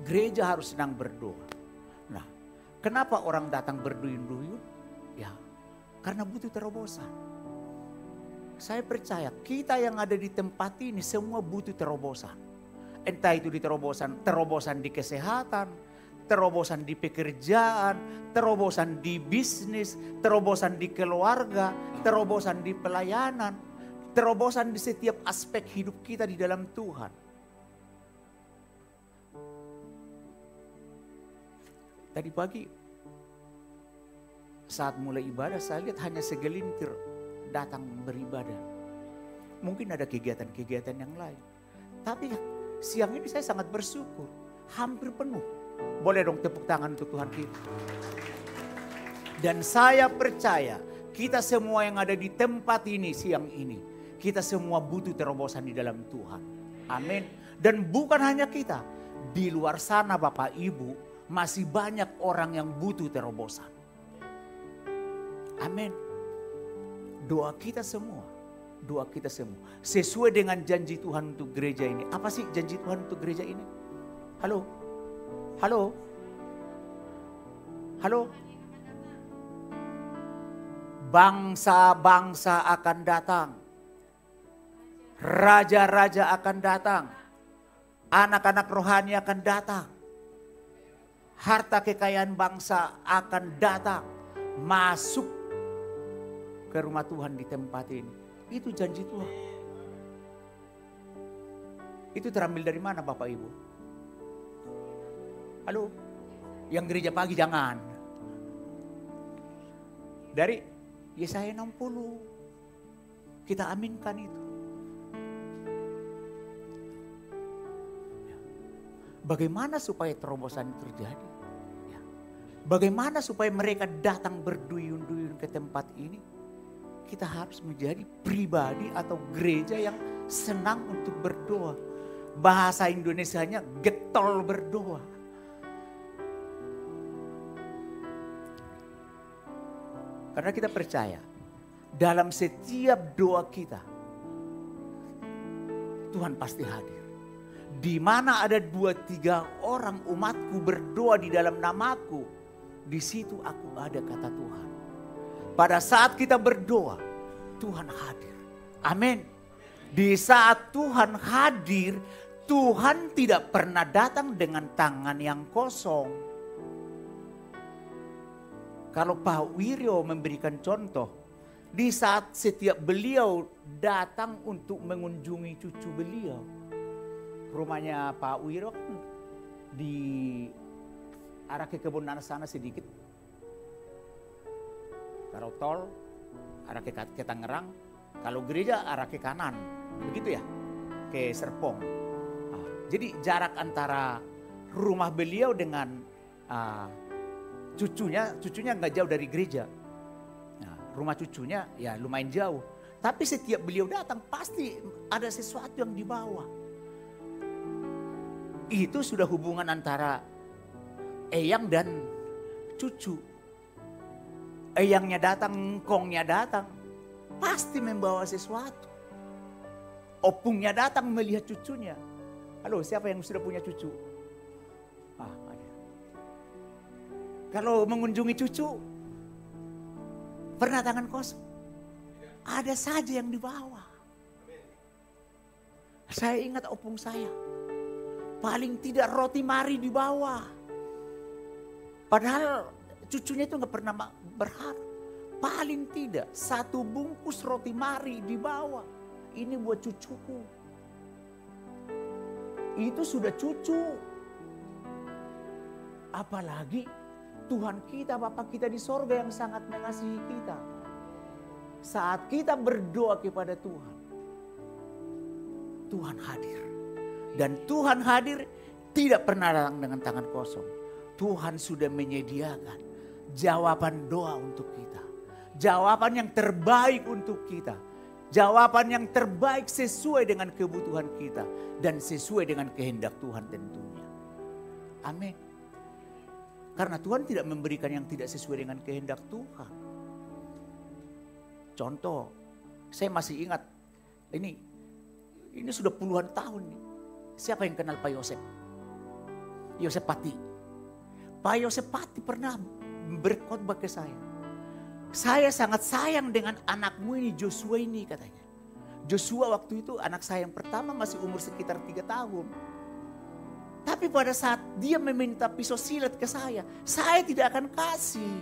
Gereja harus senang berdoa. Nah, kenapa orang datang berduyun-duyun? Ya, karena butuh terobosan. Saya percaya kita yang ada di tempat ini semua butuh terobosan. Entah itu di terobosan di kesehatan, terobosan di pekerjaan, terobosan di bisnis, terobosan di keluarga, terobosan di pelayanan, terobosan di setiap aspek hidup kita di dalam Tuhan. Tadi pagi saat mulai ibadah saya lihat hanya segelintir datang beribadah. Mungkin ada kegiatan-kegiatan yang lain. Tapi siang ini saya sangat bersyukur, hampir penuh. Boleh dong tepuk tangan untuk Tuhan kita. Dan saya percaya kita semua yang ada di tempat ini siang ini, kita semua butuh terobosan di dalam Tuhan. Amin. Dan bukan hanya kita, di luar sana Bapak Ibu masih banyak orang yang butuh terobosan. Amin. Doa kita semua sesuai dengan janji Tuhan untuk gereja ini. Apa sih janji Tuhan untuk gereja ini? Halo? Bangsa-bangsa akan datang. Raja-raja akan datang. Anak-anak rohani akan datang. Harta kekayaan bangsa akan datang. Masuk ke rumah Tuhan di tempat ini. Itu janji Tuhan. Itu terambil dari mana Bapak Ibu? Halo? Yang gereja pagi jangan. Dari Yesaya 60. Kita aminkan itu. Bagaimana supaya terobosan itu terjadi? Bagaimana supaya mereka datang berduyun-duyun ke tempat ini? Kita harus menjadi pribadi atau gereja yang senang untuk berdoa. Bahasa Indonesianya getol berdoa. Karena kita percaya dalam setiap doa kita Tuhan pasti hadir. Di mana ada 2-3 orang umatku berdoa di dalam namaku, di situ aku ada, kata Tuhan. Pada saat kita berdoa, Tuhan hadir. Amin. Di saat Tuhan hadir, Tuhan tidak pernah datang dengan tangan yang kosong. Kalau Pak Wiryo memberikan contoh, di saat setiap beliau datang untuk mengunjungi cucu beliau. Rumahnya Pak Wiryo kan di arah ke kebun nanas sana sedikit. Kalau tol arah ke Tangerang, kalau gereja arah ke kanan, begitu ya, ke Serpong. Jadi jarak antara rumah beliau dengan cucunya nggak jauh dari gereja. Nah, rumah cucunya ya lumayan jauh. Tapi setiap beliau datang pasti ada sesuatu yang dibawa. Itu sudah hubungan antara eyang dan cucu. Eyangnya datang, engkongnya datang, pasti membawa sesuatu. Opungnya datang melihat cucunya. Halo, siapa yang sudah punya cucu? Ada. Kalau mengunjungi cucu, pernah tangan kosong? Ada saja yang dibawa. Saya ingat opung saya. Paling tidak roti mari dibawa. Padahal cucunya itu gak pernah berharap. Paling tidak 1 bungkus roti mari dibawa. Ini buat cucuku. Itu sudah cucu. Apalagi Tuhan kita, Bapa kita di sorga yang sangat mengasihi kita. Saat kita berdoa kepada Tuhan, Tuhan hadir. Dan Tuhan hadir tidak pernah datang dengan tangan kosong. Tuhan sudah menyediakan jawaban doa untuk kita. Jawaban yang terbaik untuk kita. Jawaban yang terbaik sesuai dengan kebutuhan kita. Dan sesuai dengan kehendak Tuhan tentunya. Amin. Karena Tuhan tidak memberikan yang tidak sesuai dengan kehendak Tuhan. Contoh, saya masih ingat, ini sudah puluhan tahun nih. Siapa yang kenal Pak Yosef? Yosef Pati. Pak Yosef Pati pernah berkhotbah ke saya. Saya sangat sayang dengan anakmu ini, Joshua ini, katanya. Joshua waktu itu anak saya yang pertama masih umur sekitar 3 tahun. Tapi pada saat dia meminta pisau silat ke saya tidak akan kasih.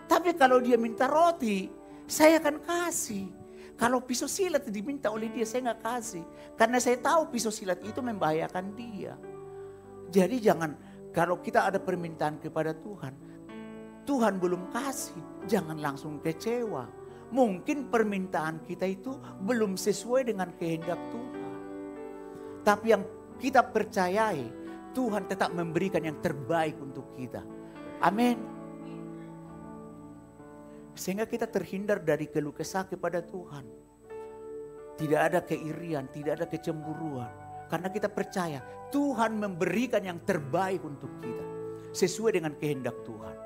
Tapi kalau dia minta roti, saya akan kasih. Kalau pisau silat diminta oleh dia, saya nggak kasih. Karena saya tahu pisau silat itu membahayakan dia. Jadi jangan, kalau kita ada permintaan kepada Tuhan, Tuhan belum kasih, jangan langsung kecewa. Mungkin permintaan kita itu belum sesuai dengan kehendak Tuhan. Tapi yang kita percayai, Tuhan tetap memberikan yang terbaik untuk kita. Amin. Sehingga kita terhindar dari keluh kesah kepada Tuhan. Tidak ada keirian, tidak ada kecemburuan. Karena kita percaya Tuhan memberikan yang terbaik untuk kita. Sesuai dengan kehendak Tuhan.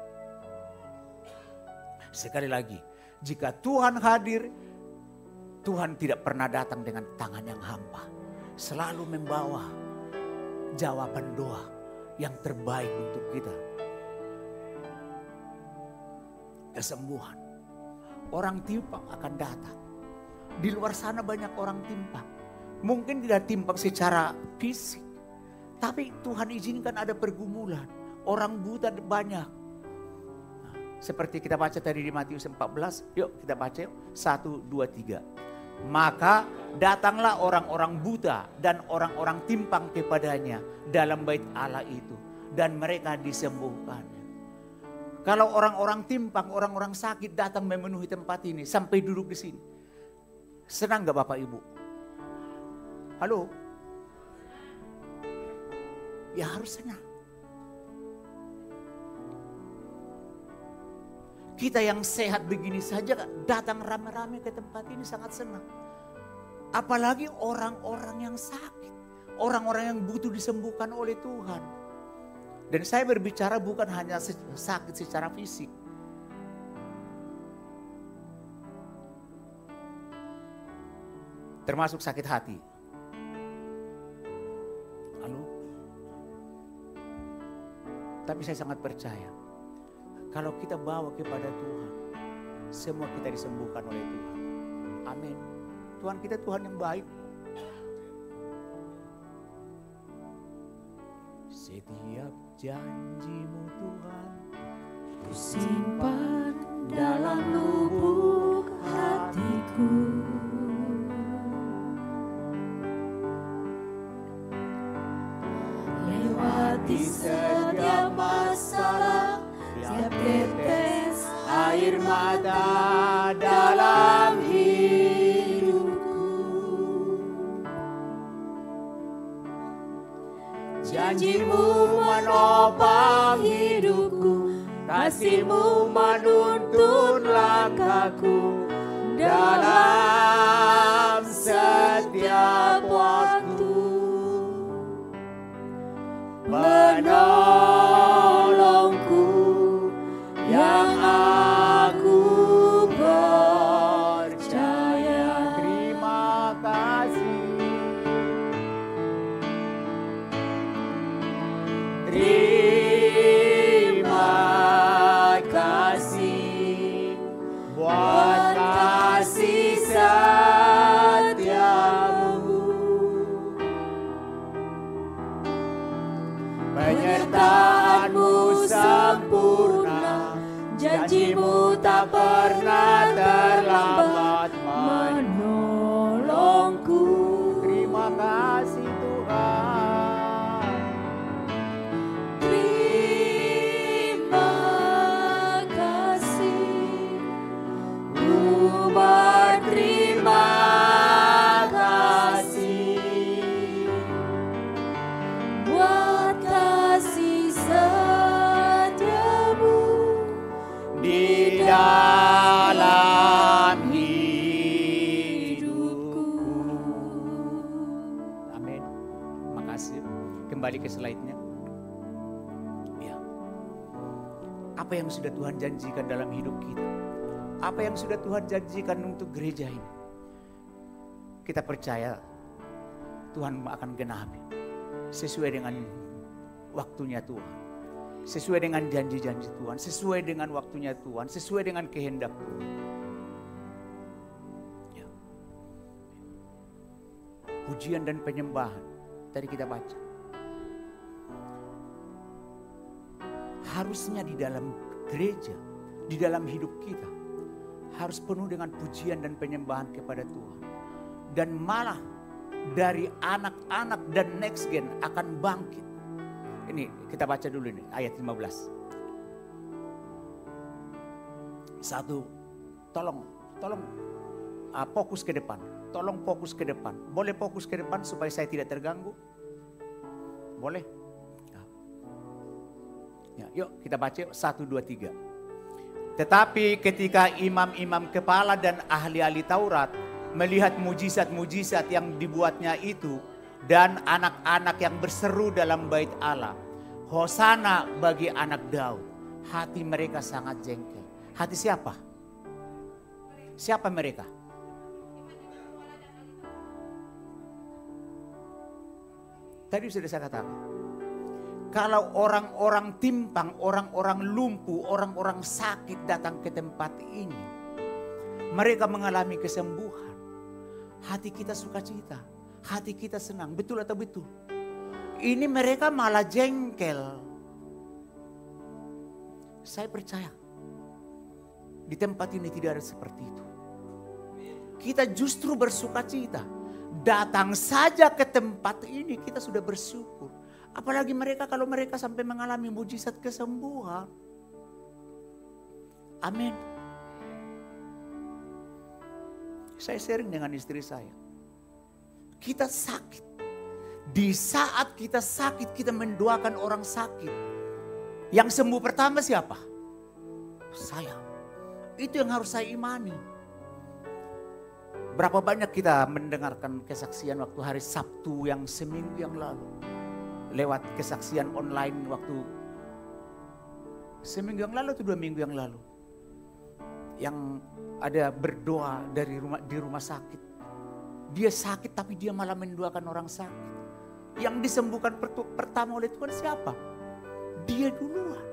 Sekali lagi, jika Tuhan hadir, Tuhan tidak pernah datang dengan tangan yang hampa. Selalu membawa jawaban doa yang terbaik untuk kita. Kesembuhan. Orang timpang akan datang. Di luar sana banyak orang timpang. Mungkin tidak timpang secara fisik. Tapi Tuhan izinkan ada pergumulan. Orang buta banyak. Nah, seperti kita baca tadi di Matius 14. Yuk kita baca yuk. 1, 2, 3. Maka datanglah orang-orang buta dan orang-orang timpang kepadanya dalam bait Allah itu. Dan mereka disembuhkan. Kalau orang-orang timpang, orang-orang sakit datang memenuhi tempat ini sampai duduk di sini. Senang gak Bapak Ibu? Halo? Ya harus senang. Kita yang sehat begini saja datang rame-rame ke tempat ini sangat senang. Apalagi orang-orang yang sakit. Orang-orang yang butuh disembuhkan oleh Tuhan. Dan saya berbicara bukan hanya sakit secara fisik. Termasuk sakit hati. Tapi saya sangat percaya, kalau kita bawa kepada Tuhan, semua kita disembuhkan oleh Tuhan. Amin. Tuhan kita Tuhan yang baik. Setiap janji-Mu Tuhan, ku simpan dalam lubuk hatiku. Lewati setiap masalah, setiap tetes air mata dalam hidupku. Janji-Mu menopang hidupku, kasih-Mu menuntun langkahku dalam setiap waktu. Penolongku yang aku percaya. Terima kasih. Terima kasih buat kasih setiamu, penyertaan-Mu sempurna, janji-Mu tak pernah terlambat menolongku. Terima kasih Tuhan. Terima kasih, ku berterima kasih buat kasih setiamu di dalam hidupku. Amin. Makasih. Kembali ke slide-nya. Ya. Apa yang sudah Tuhan janjikan dalam hidup kita? Apa yang sudah Tuhan janjikan untuk gereja ini? Kita percaya Tuhan akan genapi sesuai dengan waktunya Tuhan, sesuai dengan janji-janji Tuhan, sesuai dengan waktunya Tuhan, sesuai dengan kehendak Tuhan. Ya. Pujian dan penyembahan tadi kita baca. Harusnya di dalam gereja, di dalam hidup kita harus penuh dengan pujian dan penyembahan kepada Tuhan. Dan malah dari anak-anak dan next gen akan bangkit. Ini kita baca dulu nih ayat 15. Satu, tolong fokus ke depan. Tolong fokus ke depan. Boleh fokus ke depan supaya saya tidak terganggu? Boleh? Ya, yuk kita baca 1, 2, 3. Tetapi ketika imam-imam kepala dan ahli-ahli Taurat melihat mujizat-mujizat yang dibuatnya itu, dan anak-anak yang berseru dalam bait Allah, Hosana bagi anak Daud, hati mereka sangat jengkel. Hati siapa? Siapa mereka? Tadi sudah saya katakan, kalau orang-orang timpang, orang-orang lumpuh, orang-orang sakit datang ke tempat ini, mereka mengalami kesembuhan. Hati kita sukacita, hati kita senang, betul atau betul? Ini mereka malah jengkel. Saya percaya di tempat ini tidak ada seperti itu. Kita justru bersukacita. Datang saja ke tempat ini kita sudah bersyukur. Apalagi mereka kalau mereka sampai mengalami mujizat kesembuhan. Amin. Saya sharing dengan istri saya. Kita sakit. Di saat kita sakit, kita mendoakan orang sakit. Yang sembuh pertama siapa? Saya. Itu yang harus saya imani. Berapa banyak kita mendengarkan kesaksian waktu hari Sabtu yang seminggu yang lalu. Lewat kesaksian online waktu seminggu yang lalu atau 2 minggu yang lalu. Yang ada berdoa di rumah sakit. Dia sakit tapi dia malah mendoakan orang sakit. Yang disembuhkan pertama oleh Tuhan siapa? dia duluan.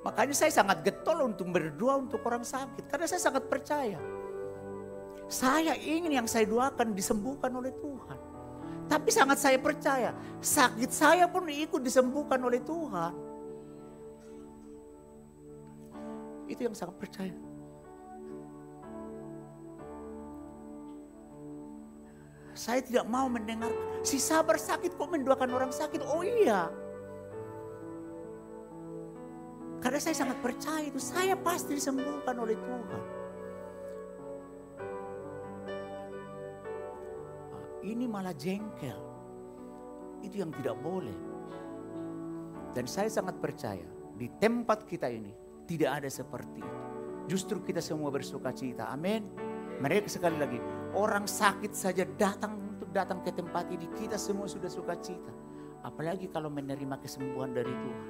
Makanya saya sangat getol untuk berdoa untuk orang sakit. Karena saya sangat percaya. Saya ingin yang saya doakan disembuhkan oleh Tuhan. Tapi sangat saya percaya, sakit saya pun ikut disembuhkan oleh Tuhan. Itu yang sangat percaya. Saya tidak mau mendengar, si sabar sakit kok mendoakan orang sakit. Oh iya. Karena saya sangat percaya itu, saya pasti disembuhkan oleh Tuhan. Ini malah jengkel. Itu yang tidak boleh. Dan saya sangat percaya di tempat kita ini tidak ada seperti itu. Justru kita semua bersuka cita. Amin. Mereka sekali lagi, orang sakit saja datang ke tempat ini, kita semua sudah suka cita. Apalagi kalau menerima kesembuhan dari Tuhan.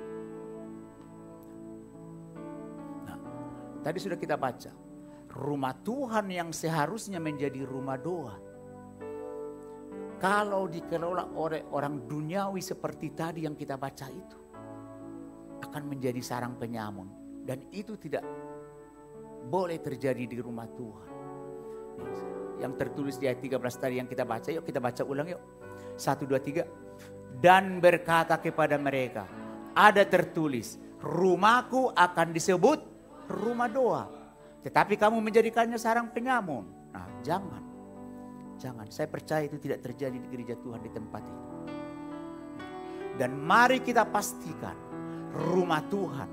Nah, tadi sudah kita baca, rumah Tuhan yang seharusnya menjadi rumah doa, kalau dikelola oleh orang duniawi seperti tadi yang kita baca itu, akan menjadi sarang penyamun. Dan itu tidak boleh terjadi di rumah Tuhan. Yang tertulis di ayat 13 tadi yang kita baca, yuk kita baca ulang yuk. 1, 2, 3. Dan berkata kepada mereka, ada tertulis, rumahku akan disebut rumah doa. Tetapi kamu menjadikannya sarang penyamun. Nah, jangan. Saya percaya itu tidak terjadi di gereja Tuhan di tempat ini. Dan mari kita pastikan rumah Tuhan,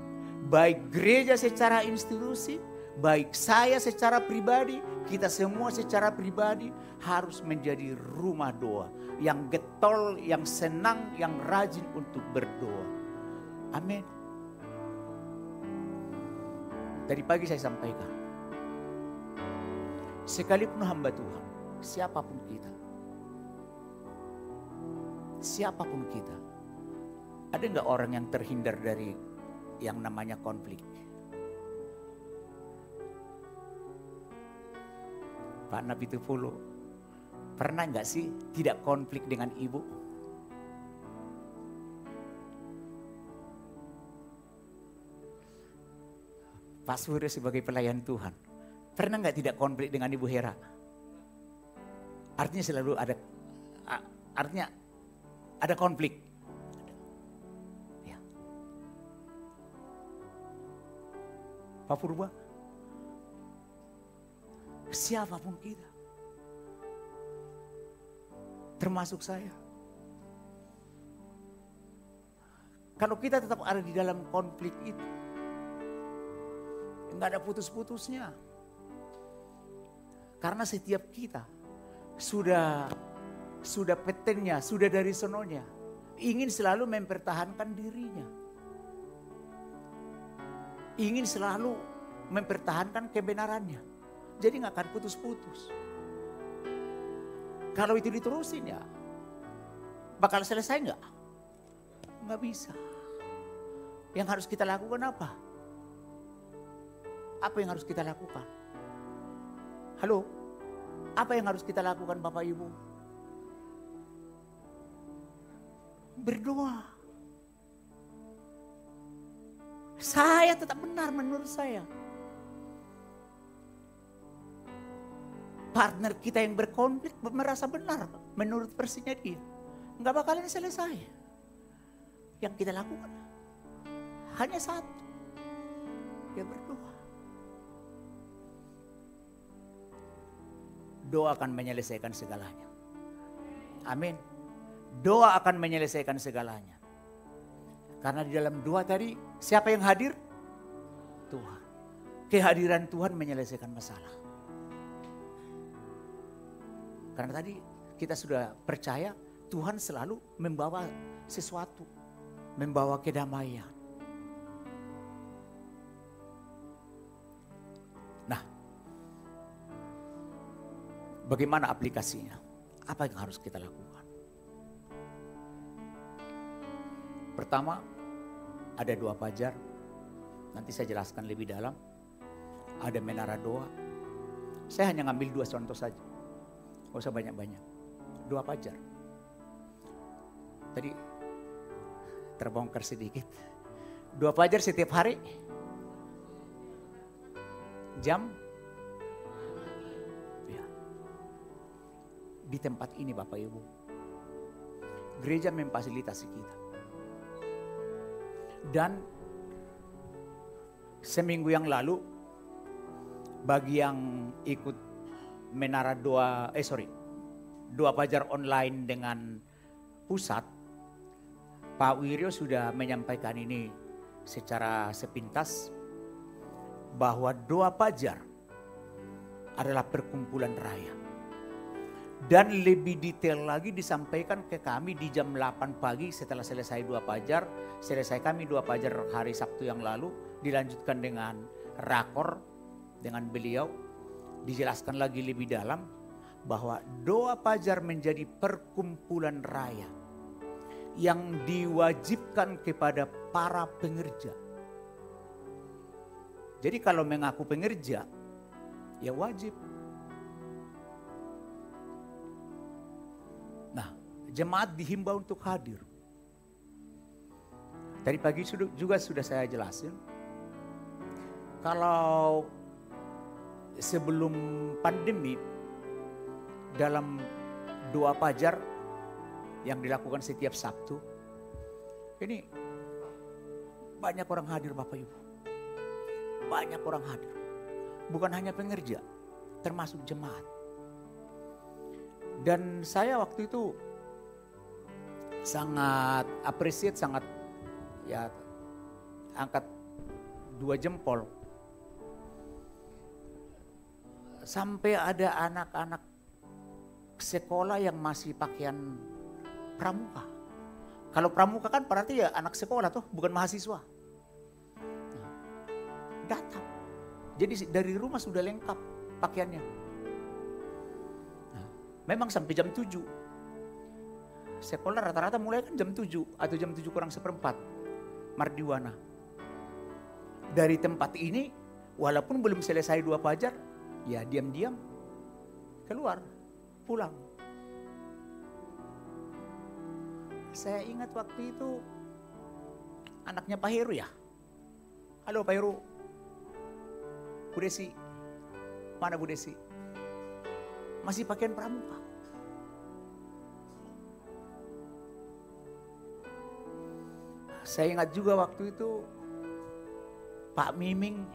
baik gereja secara institusi, baik saya secara pribadi, kita semua secara pribadi harus menjadi rumah doa. Yang getol, yang senang, yang rajin untuk berdoa. Amin. Tadi pagi saya sampaikan, sekalipun hamba Tuhan, siapapun kita, ada nggak orang yang terhindar dari yang namanya konflik? Pak Nabi Tufulu, pernah nggak sih tidak konflik dengan ibu? Pak Surya sebagai pelayan Tuhan, pernah nggak tidak konflik dengan Ibu Hera? Artinya selalu ada konflik. Ya. Pak Purba, siapapun kita, termasuk saya, kalau kita tetap ada di dalam konflik itu, nggak ada putus-putusnya. Karena setiap kita sudah petennya, sudah dari sononya, ingin selalu mempertahankan dirinya. Ingin selalu mempertahankan kebenarannya. Jadi nggak akan putus-putus. Kalau itu diterusin ya, bakal selesai nggak? Nggak bisa. Yang harus kita lakukan apa? Apa yang harus kita lakukan? Halo? Apa yang harus kita lakukan Bapak Ibu? Berdoa. Saya tetap benar menurut saya. Partner kita yang berkonflik merasa benar menurut versinya dia. Nggak bakalan selesai. Yang kita lakukan hanya satu. Ya berdoa. Doa akan menyelesaikan segalanya. Amin. Doa akan menyelesaikan segalanya. Karena di dalam doa tadi, siapa yang hadir? Tuhan. Kehadiran Tuhan menyelesaikan masalah. Karena tadi kita sudah percaya Tuhan selalu membawa sesuatu. Membawa kedamaian. Nah, bagaimana aplikasinya? Apa yang harus kita lakukan? Pertama, ada 2 pajar. Nanti saya jelaskan lebih dalam. Ada menara doa. Saya hanya ngambil 2 contoh saja. Gak usah banyak-banyak. 2 pajar. Tadi terbongkar sedikit. 2 fajar setiap hari? Jam? Ya. Di tempat ini Bapak Ibu, gereja memfasilitasi kita. Dan seminggu yang lalu, bagi yang ikut menara 2 fajar online dengan pusat, Pak Wiryo sudah menyampaikan ini secara sepintas bahwa 2 fajar adalah perkumpulan raya. Dan lebih detail lagi disampaikan ke kami di jam 8 pagi setelah selesai 2 fajar. Selesai kami 2 fajar hari Sabtu yang lalu, dilanjutkan dengan rakor dengan beliau. Dijelaskan lagi lebih dalam bahwa 2 fajar menjadi perkumpulan raya yang diwajibkan kepada para pengerja. Jadi kalau mengaku pengerja, ya wajib. Nah, jemaat dihimbau untuk hadir. Tadi pagi juga sudah saya jelasin. Kalau sebelum pandemi, dalam 2 fajar yang dilakukan setiap Sabtu, ini banyak orang hadir Bapak Ibu. Banyak orang hadir. Bukan hanya pengerja, termasuk jemaat. Dan saya waktu itu sangat appreciate, sangat ya angkat 2 jempol. Sampai ada anak-anak sekolah yang masih pakaian pramuka. Kalau pramuka kan berarti ya anak sekolah tuh, bukan mahasiswa. Datang. Jadi dari rumah sudah lengkap pakaiannya. Nah, memang sampai jam 7. Sekolah rata-rata mulai kan jam 7 atau jam 7 kurang seperempat. Mardiwana. Dari tempat ini walaupun belum selesai 2 fajar, ya diam-diam keluar, pulang. Saya ingat waktu itu anaknya Pak Heru ya. Halo Pak Heru. Bu Desi. Mana Bu Desi? Masih pakaian pramuka. Saya ingat juga waktu itu Pak Miming.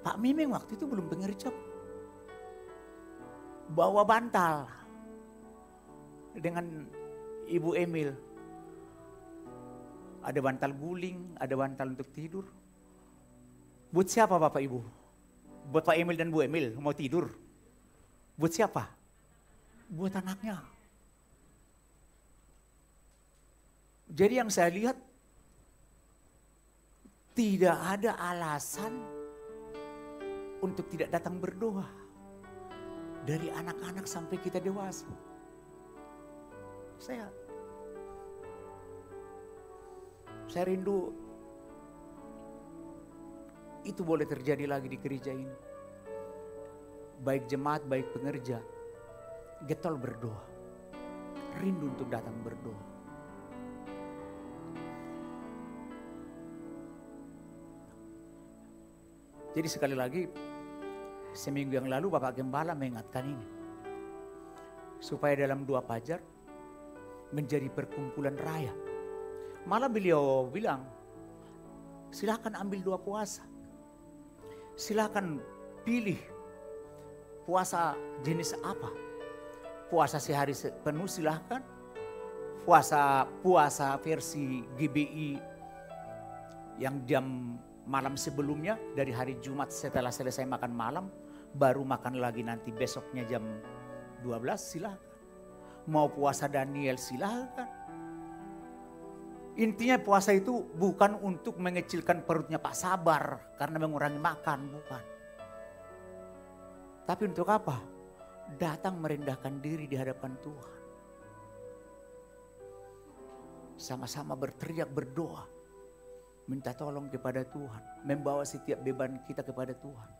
Pak Miming waktu itu belum pengerja. Bawa bantal. Dengan Ibu Emil. Ada bantal guling, ada bantal untuk tidur. Buat siapa Bapak Ibu? Buat Pak Emil dan Bu Emil mau tidur. Buat siapa? Buat anaknya. Jadi yang saya lihat, tidak ada alasan untuk tidak datang berdoa. Dari anak-anak sampai kita dewasa. Saya rindu itu boleh terjadi lagi di gereja ini. Baik jemaat, baik pengerja, getol berdoa. Rindu untuk datang berdoa. Jadi sekali lagi, seminggu yang lalu Bapak Gembala mengingatkan ini. Supaya dalam 2 fajar menjadi perkumpulan raya. Malah beliau bilang, silakan ambil 2 puasa. Silakan pilih puasa jenis apa. Puasa sehari penuh silakan. Puasa versi GBI yang jam malam sebelumnya dari hari Jumat setelah selesai makan malam. Baru makan lagi nanti besoknya jam 12 silakan. Mau puasa Daniel silakan. Intinya puasa itu bukan untuk mengecilkan perutnya Pak Sabar karena mengurangi makan, bukan. Tapi untuk apa? Datang merendahkan diri di hadapan Tuhan. Sama-sama berteriak berdoa. Minta tolong kepada Tuhan. Membawa setiap beban kita kepada Tuhan.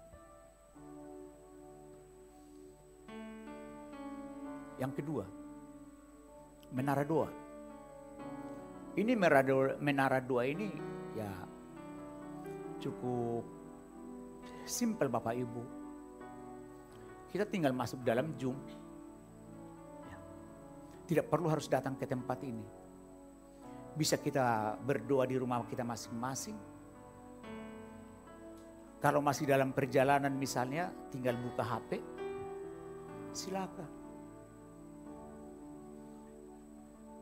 Yang kedua, menara doa. Ini Menara 2 ini ya cukup simpel Bapak Ibu. Kita tinggal masuk dalam Zoom. Ya. Tidak perlu harus datang ke tempat ini. Bisa kita berdoa di rumah kita masing-masing. Kalau masih dalam perjalanan misalnya tinggal buka HP, silakan.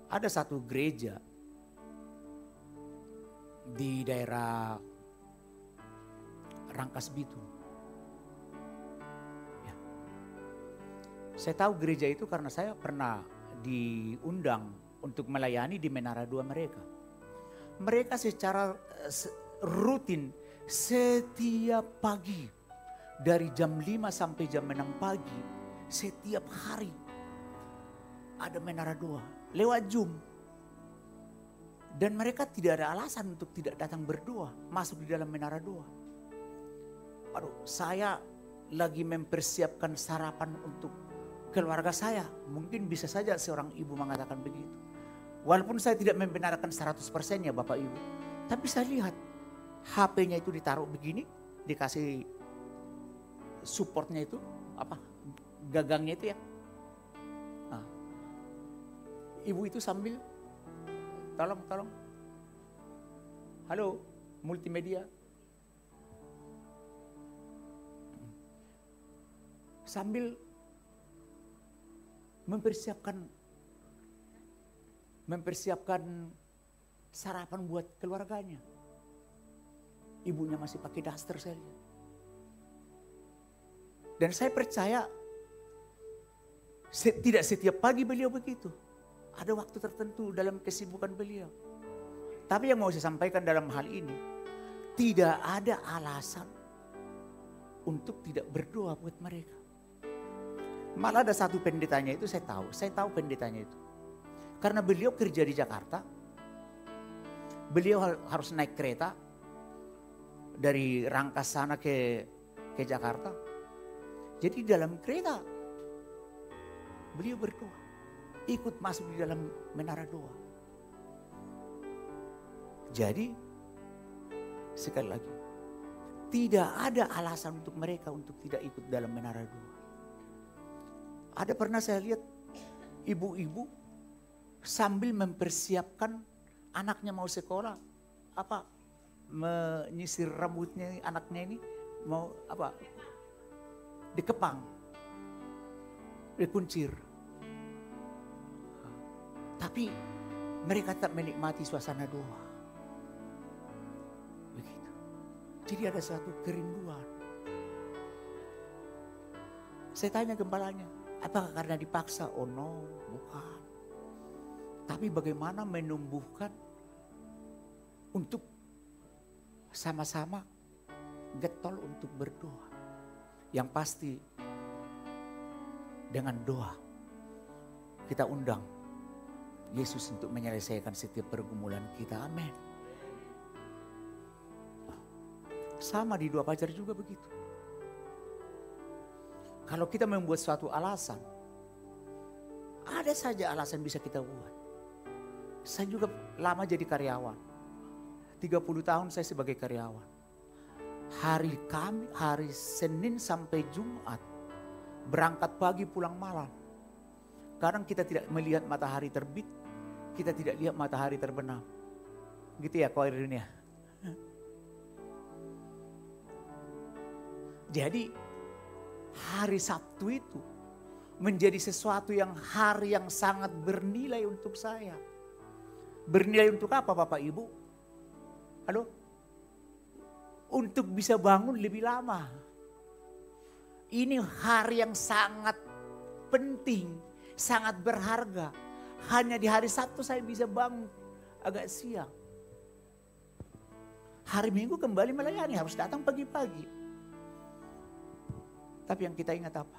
Ada satu gereja di daerah Rangkas Bitung. Ya. Saya tahu gereja itu karena saya pernah diundang untuk melayani di Menara 2 mereka. Mereka secara rutin setiap pagi dari jam 5 sampai jam 6 pagi setiap hari ada Menara 2 lewat Zoom. Dan mereka tidak ada alasan untuk tidak datang berdoa, masuk di dalam Menara 2. Aduh, saya lagi mempersiapkan sarapan untuk keluarga saya. Mungkin bisa saja seorang ibu mengatakan begitu. Walaupun saya tidak membenarkan 100% ya Bapak Ibu. Tapi saya lihat HP-nya itu ditaruh begini, dikasih supportnya itu, gagangnya itu ya. Nah, ibu itu sambil tolong. Halo, multimedia. Sambil mempersiapkan sarapan buat keluarganya. Ibunya masih pakai daster saya lihat. Dan saya percaya tidak setiap pagi beliau begitu. Ada waktu tertentu dalam kesibukan beliau. Tapi yang mau saya sampaikan dalam hal ini, tidak ada alasan untuk tidak berdoa buat mereka. Malah ada satu pendetanya itu saya tahu pendetanya itu. Karena beliau kerja di Jakarta, beliau harus naik kereta dari Rangkas sana ke Jakarta. Jadi dalam kereta beliau berdoa. Ikut masuk di dalam Menara 2. Jadi sekali lagi, tidak ada alasan untuk mereka untuk tidak ikut dalam Menara 2. Ada pernah saya lihat ibu-ibu sambil mempersiapkan anaknya mau sekolah, menyisir rambutnya anaknya ini mau dikepang, dikuncir. Tapi mereka tak menikmati suasana doa. Begitu. Jadi ada suatu kerinduan. Saya tanya gembalanya, apakah karena dipaksa? Oh no, bukan. Tapi bagaimana menumbuhkan untuk sama-sama getol untuk berdoa. Yang pasti dengan doa kita undang Yesus untuk menyelesaikan setiap pergumulan kita. Amin. Sama di Dua Fajar juga begitu. Kalau kita membuat suatu alasan, ada saja alasan bisa kita buat. Saya juga lama jadi karyawan. 30 tahun saya sebagai karyawan. Hari Senin sampai Jumat, berangkat pagi pulang malam. Kadang kita tidak melihat matahari terbit, kita tidak lihat matahari terbenam. Gitu ya koir dunia. Jadi hari Sabtu itu menjadi sesuatu hari yang sangat bernilai untuk saya. Bernilai untuk apa Bapak Ibu? Halo? Untuk bisa bangun lebih lama. Ini hari yang sangat penting, sangat berharga. Hanya di hari Sabtu saya bisa bangun agak siang. Hari Minggu kembali melayani, harus datang pagi-pagi. Tapi yang kita ingat apa?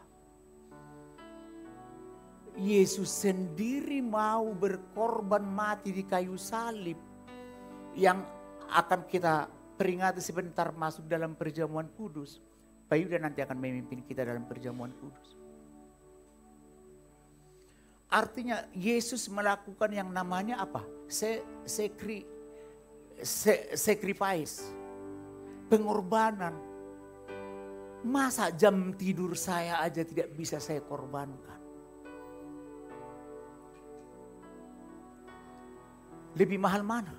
Yesus sendiri mau berkorban mati di kayu salib. Yang akan kita peringati sebentar masuk dalam perjamuan kudus. Pak Yuda nanti akan memimpin kita dalam perjamuan kudus. Artinya Yesus melakukan yang namanya apa? Sacrifice. Pengorbanan. Masa jam tidur saya aja tidak bisa saya korbankan? Lebih mahal mana?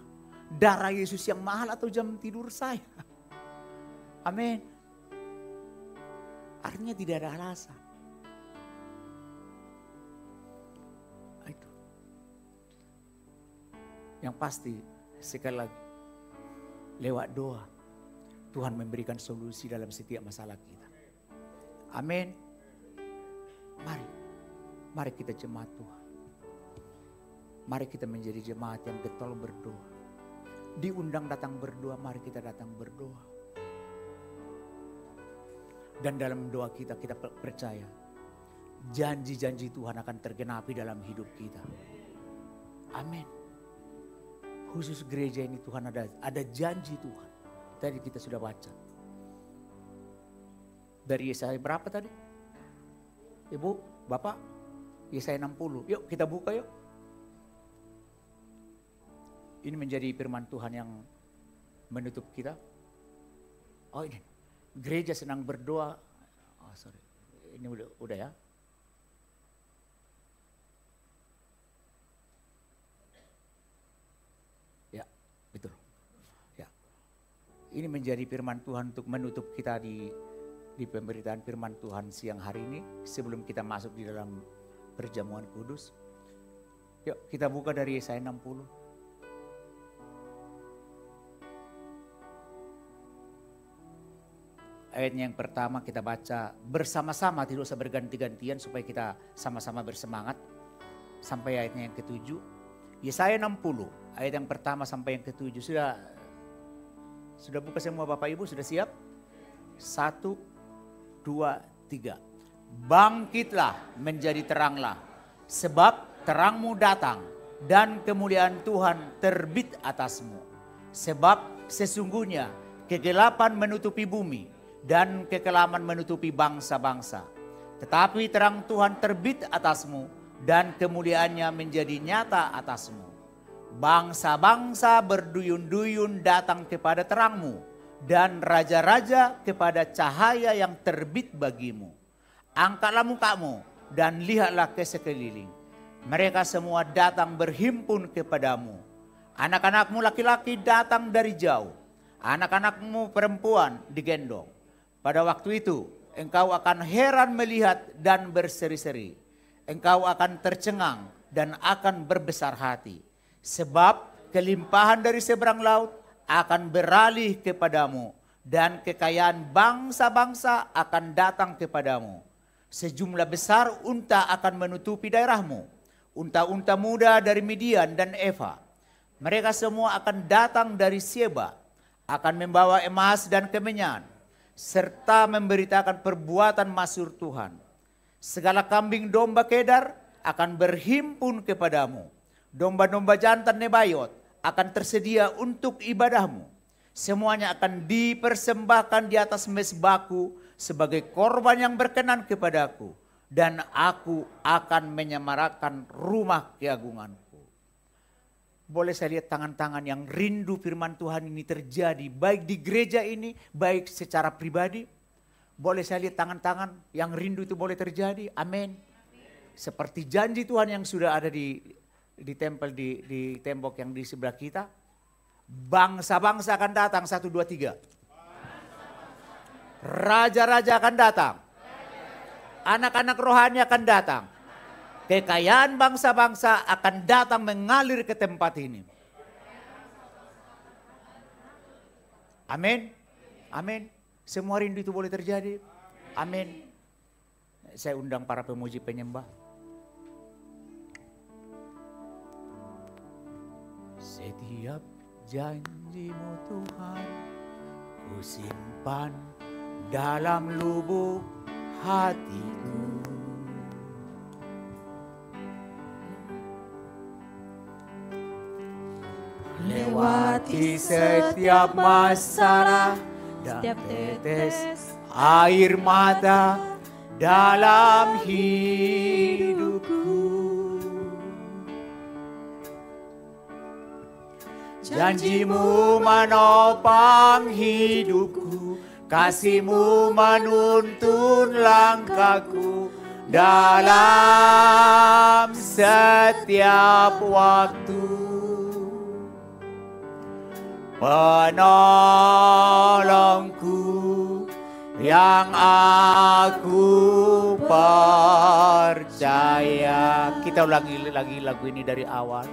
Darah Yesus yang mahal atau jam tidur saya? Amin. Artinya tidak ada alasan. Itu. Yang pasti sekali lagi, lewat doa Tuhan memberikan solusi dalam setiap masalah kita. Amin. Mari kita jemaat Tuhan. Mari kita menjadi jemaat yang getol berdoa. Diundang datang berdoa, mari kita datang berdoa. Dan dalam doa kita percaya janji-janji Tuhan akan tergenapi dalam hidup kita. Amin. Khusus gereja ini Tuhan ada janji Tuhan. Tadi kita sudah baca. Dari Yesaya berapa tadi? Ibu, Bapak? Yesaya 60. Yuk kita buka yuk. Ini menjadi firman Tuhan yang menutup kita. Oh ini, gereja senang berdoa. Oh sorry, ini udah ya. Ya, betul. Ya, ini menjadi firman Tuhan untuk menutup kita di pemberitaan firman Tuhan siang hari ini. Sebelum kita masuk di dalam perjamuan kudus. Yuk kita buka dari Yesaya 60. Ayatnya yang pertama kita baca bersama-sama, tidak usah berganti-gantian supaya kita sama-sama bersemangat. Sampai ayatnya yang ke-7. Yesaya 60, ayat yang pertama sampai yang ke-7. Sudah buka semua Bapak Ibu, sudah siap? 1, 2, 3. Bangkitlah menjadi teranglah, sebab terangmu datang dan kemuliaan Tuhan terbit atasmu. Sebab sesungguhnya kegelapan menutupi bumi dan kekelaman menutupi bangsa-bangsa. Tetapi terang Tuhan terbit atasmu dan kemuliaannya menjadi nyata atasmu. Bangsa-bangsa berduyun-duyun datang kepada terangmu dan raja-raja kepada cahaya yang terbit bagimu. Angkatlah mukamu dan lihatlah ke sekeliling. Mereka semua datang berhimpun kepadamu. Anak-anakmu laki-laki datang dari jauh. Anak-anakmu perempuan digendong. Pada waktu itu engkau akan heran melihat dan berseri-seri. Engkau akan tercengang dan akan berbesar hati. Sebab kelimpahan dari seberang laut akan beralih kepadamu. Dan kekayaan bangsa-bangsa akan datang kepadamu. Sejumlah besar unta akan menutupi daerahmu. Unta-unta muda dari Midian dan Eva. Mereka semua akan datang dari Seba. Akan membawa emas dan kemenyan. Serta memberitakan perbuatan masyhur Tuhan. Segala kambing domba Kedar akan berhimpun kepadamu. Domba-domba jantan Nebayot akan tersedia untuk ibadahmu. Semuanya akan dipersembahkan di atas mezbahku sebagai korban yang berkenan kepadaku. Dan aku akan menyemarakan rumah keagunganku. Boleh saya lihat tangan-tangan yang rindu firman Tuhan ini terjadi. Baik di gereja ini, baik secara pribadi. Boleh saya lihat tangan-tangan yang rindu itu boleh terjadi. Amin. Seperti janji Tuhan yang sudah ada di tempel, di tembok yang di sebelah kita. Bangsa-bangsa akan datang, 1, 2, 3. Raja-raja akan datang. Anak-anak rohani akan datang. Kekayaan bangsa-bangsa akan datang mengalir ke tempat ini. Amin. Amin. Semua rindu itu boleh terjadi. Amin. Saya undang para pemuji penyembah. Setiap janjimu Tuhan, ku simpan dalam lubuk hatiku. Lewati setiap masalah dan tetes air mata dalam hidupku. Janjimu menopang hidupku, kasih-Mu menuntun langkahku dalam setiap waktu. Penolongku yang aku percaya. Kita ulangi lagi lagu ini dari awal.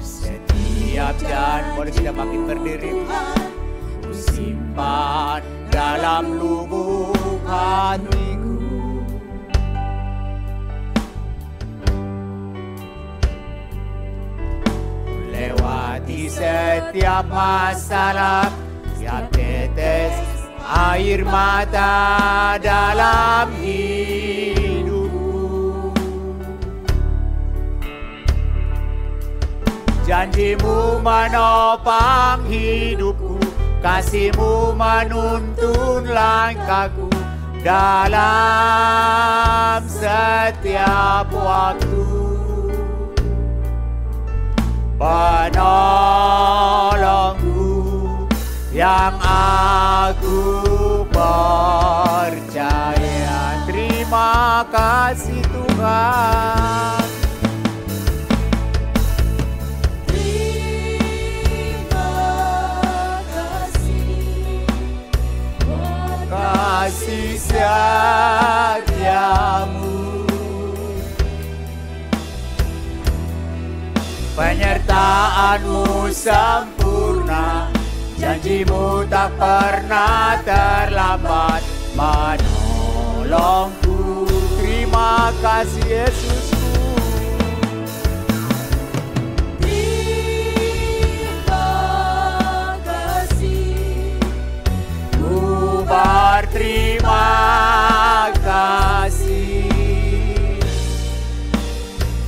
Setiap dan boleh kita makin berdiri. Ku simpan dalam lubuk hatiku. Lewati setiap masalah, setiap tetes air mata dalam hidupku. Janji-Mu menopang hidupku, kasih-Mu menuntun langkahku dalam setiap waktu. Penolongku yang aku percaya. Terima kasih Tuhan. Kasih setiamu, penyertaan-Mu sempurna, janji-Mu tak pernah terlambat menolongku. Terima kasih Yesusku. Terima kasih, ku berterima kasih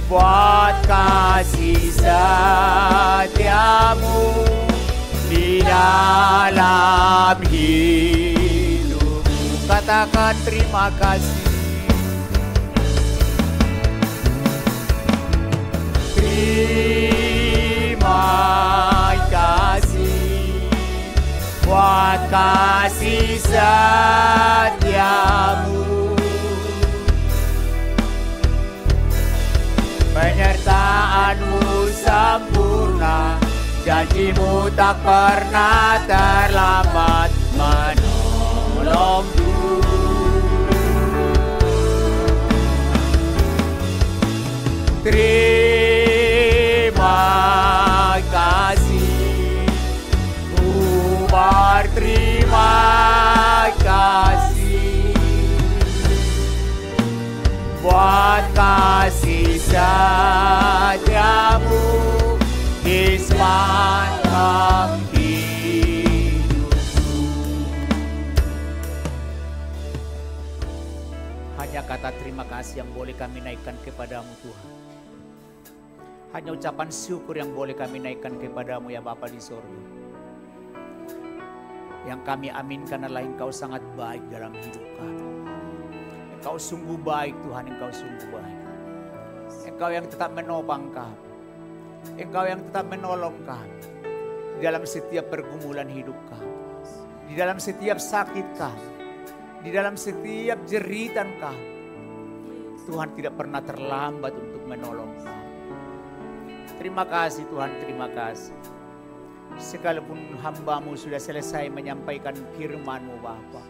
buat kasih setiamu di dalam hidupku. Katakan terima kasih. Terima kasih buat kasih setiamu, penyertaan-Mu sempurna, janji-Mu tak pernah terlambat menolongku. Terima kasih, ku berterima kasih buat kasih setiamu di sepanjang hidupku. Hanya kata terima kasih yang boleh kami naikkan kepadamu Tuhan. Hanya ucapan syukur yang boleh kami naikkan kepadamu ya Bapa di sorga. Yang kami aminkan adalah Engkau sangat baik dalam hidup kami. Engkau sungguh baik Tuhan, Engkau sungguh baik. Engkau yang tetap menopang kami. Engkau yang tetap menolong kami. Di dalam setiap pergumulan hidup kami. Di dalam setiap sakit kami. Di dalam setiap jeritan kami. Tuhan tidak pernah terlambat untuk menolong kami. Terima kasih Tuhan, terima kasih. Sekalipun hamba-Mu sudah selesai menyampaikan firman-Mu Bapa,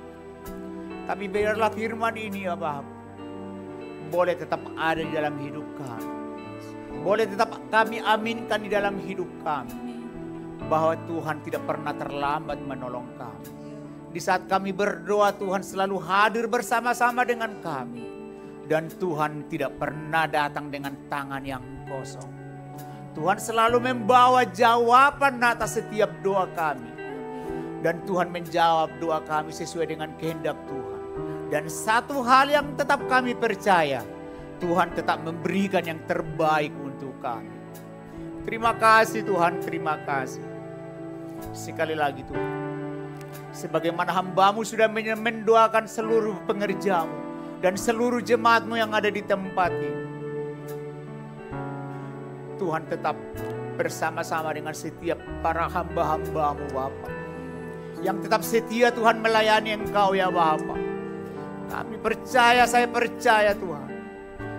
tapi biarlah firman ini ya Bapa boleh tetap ada di dalam hidup kami. Boleh tetap kami aminkan di dalam hidup kami. Bahwa Tuhan tidak pernah terlambat menolong kami. Di saat kami berdoa Tuhan selalu hadir bersama-sama dengan kami. Dan Tuhan tidak pernah datang dengan tangan yang kosong. Tuhan selalu membawa jawaban atas setiap doa kami. Dan Tuhan menjawab doa kami sesuai dengan kehendak Tuhan. Dan satu hal yang tetap kami percaya, Tuhan tetap memberikan yang terbaik untuk kami. Terima kasih Tuhan, terima kasih. Sekali lagi Tuhan, sebagaimana hamba-Mu sudah mendoakan seluruh pengerja-Mu dan seluruh jemaat-Mu yang ada di tempat ini. Tuhan tetap bersama-sama dengan setiap para hamba-hamba-Mu Bapa. Yang tetap setia Tuhan melayani Engkau ya Bapa. Kami percaya, saya percaya Tuhan.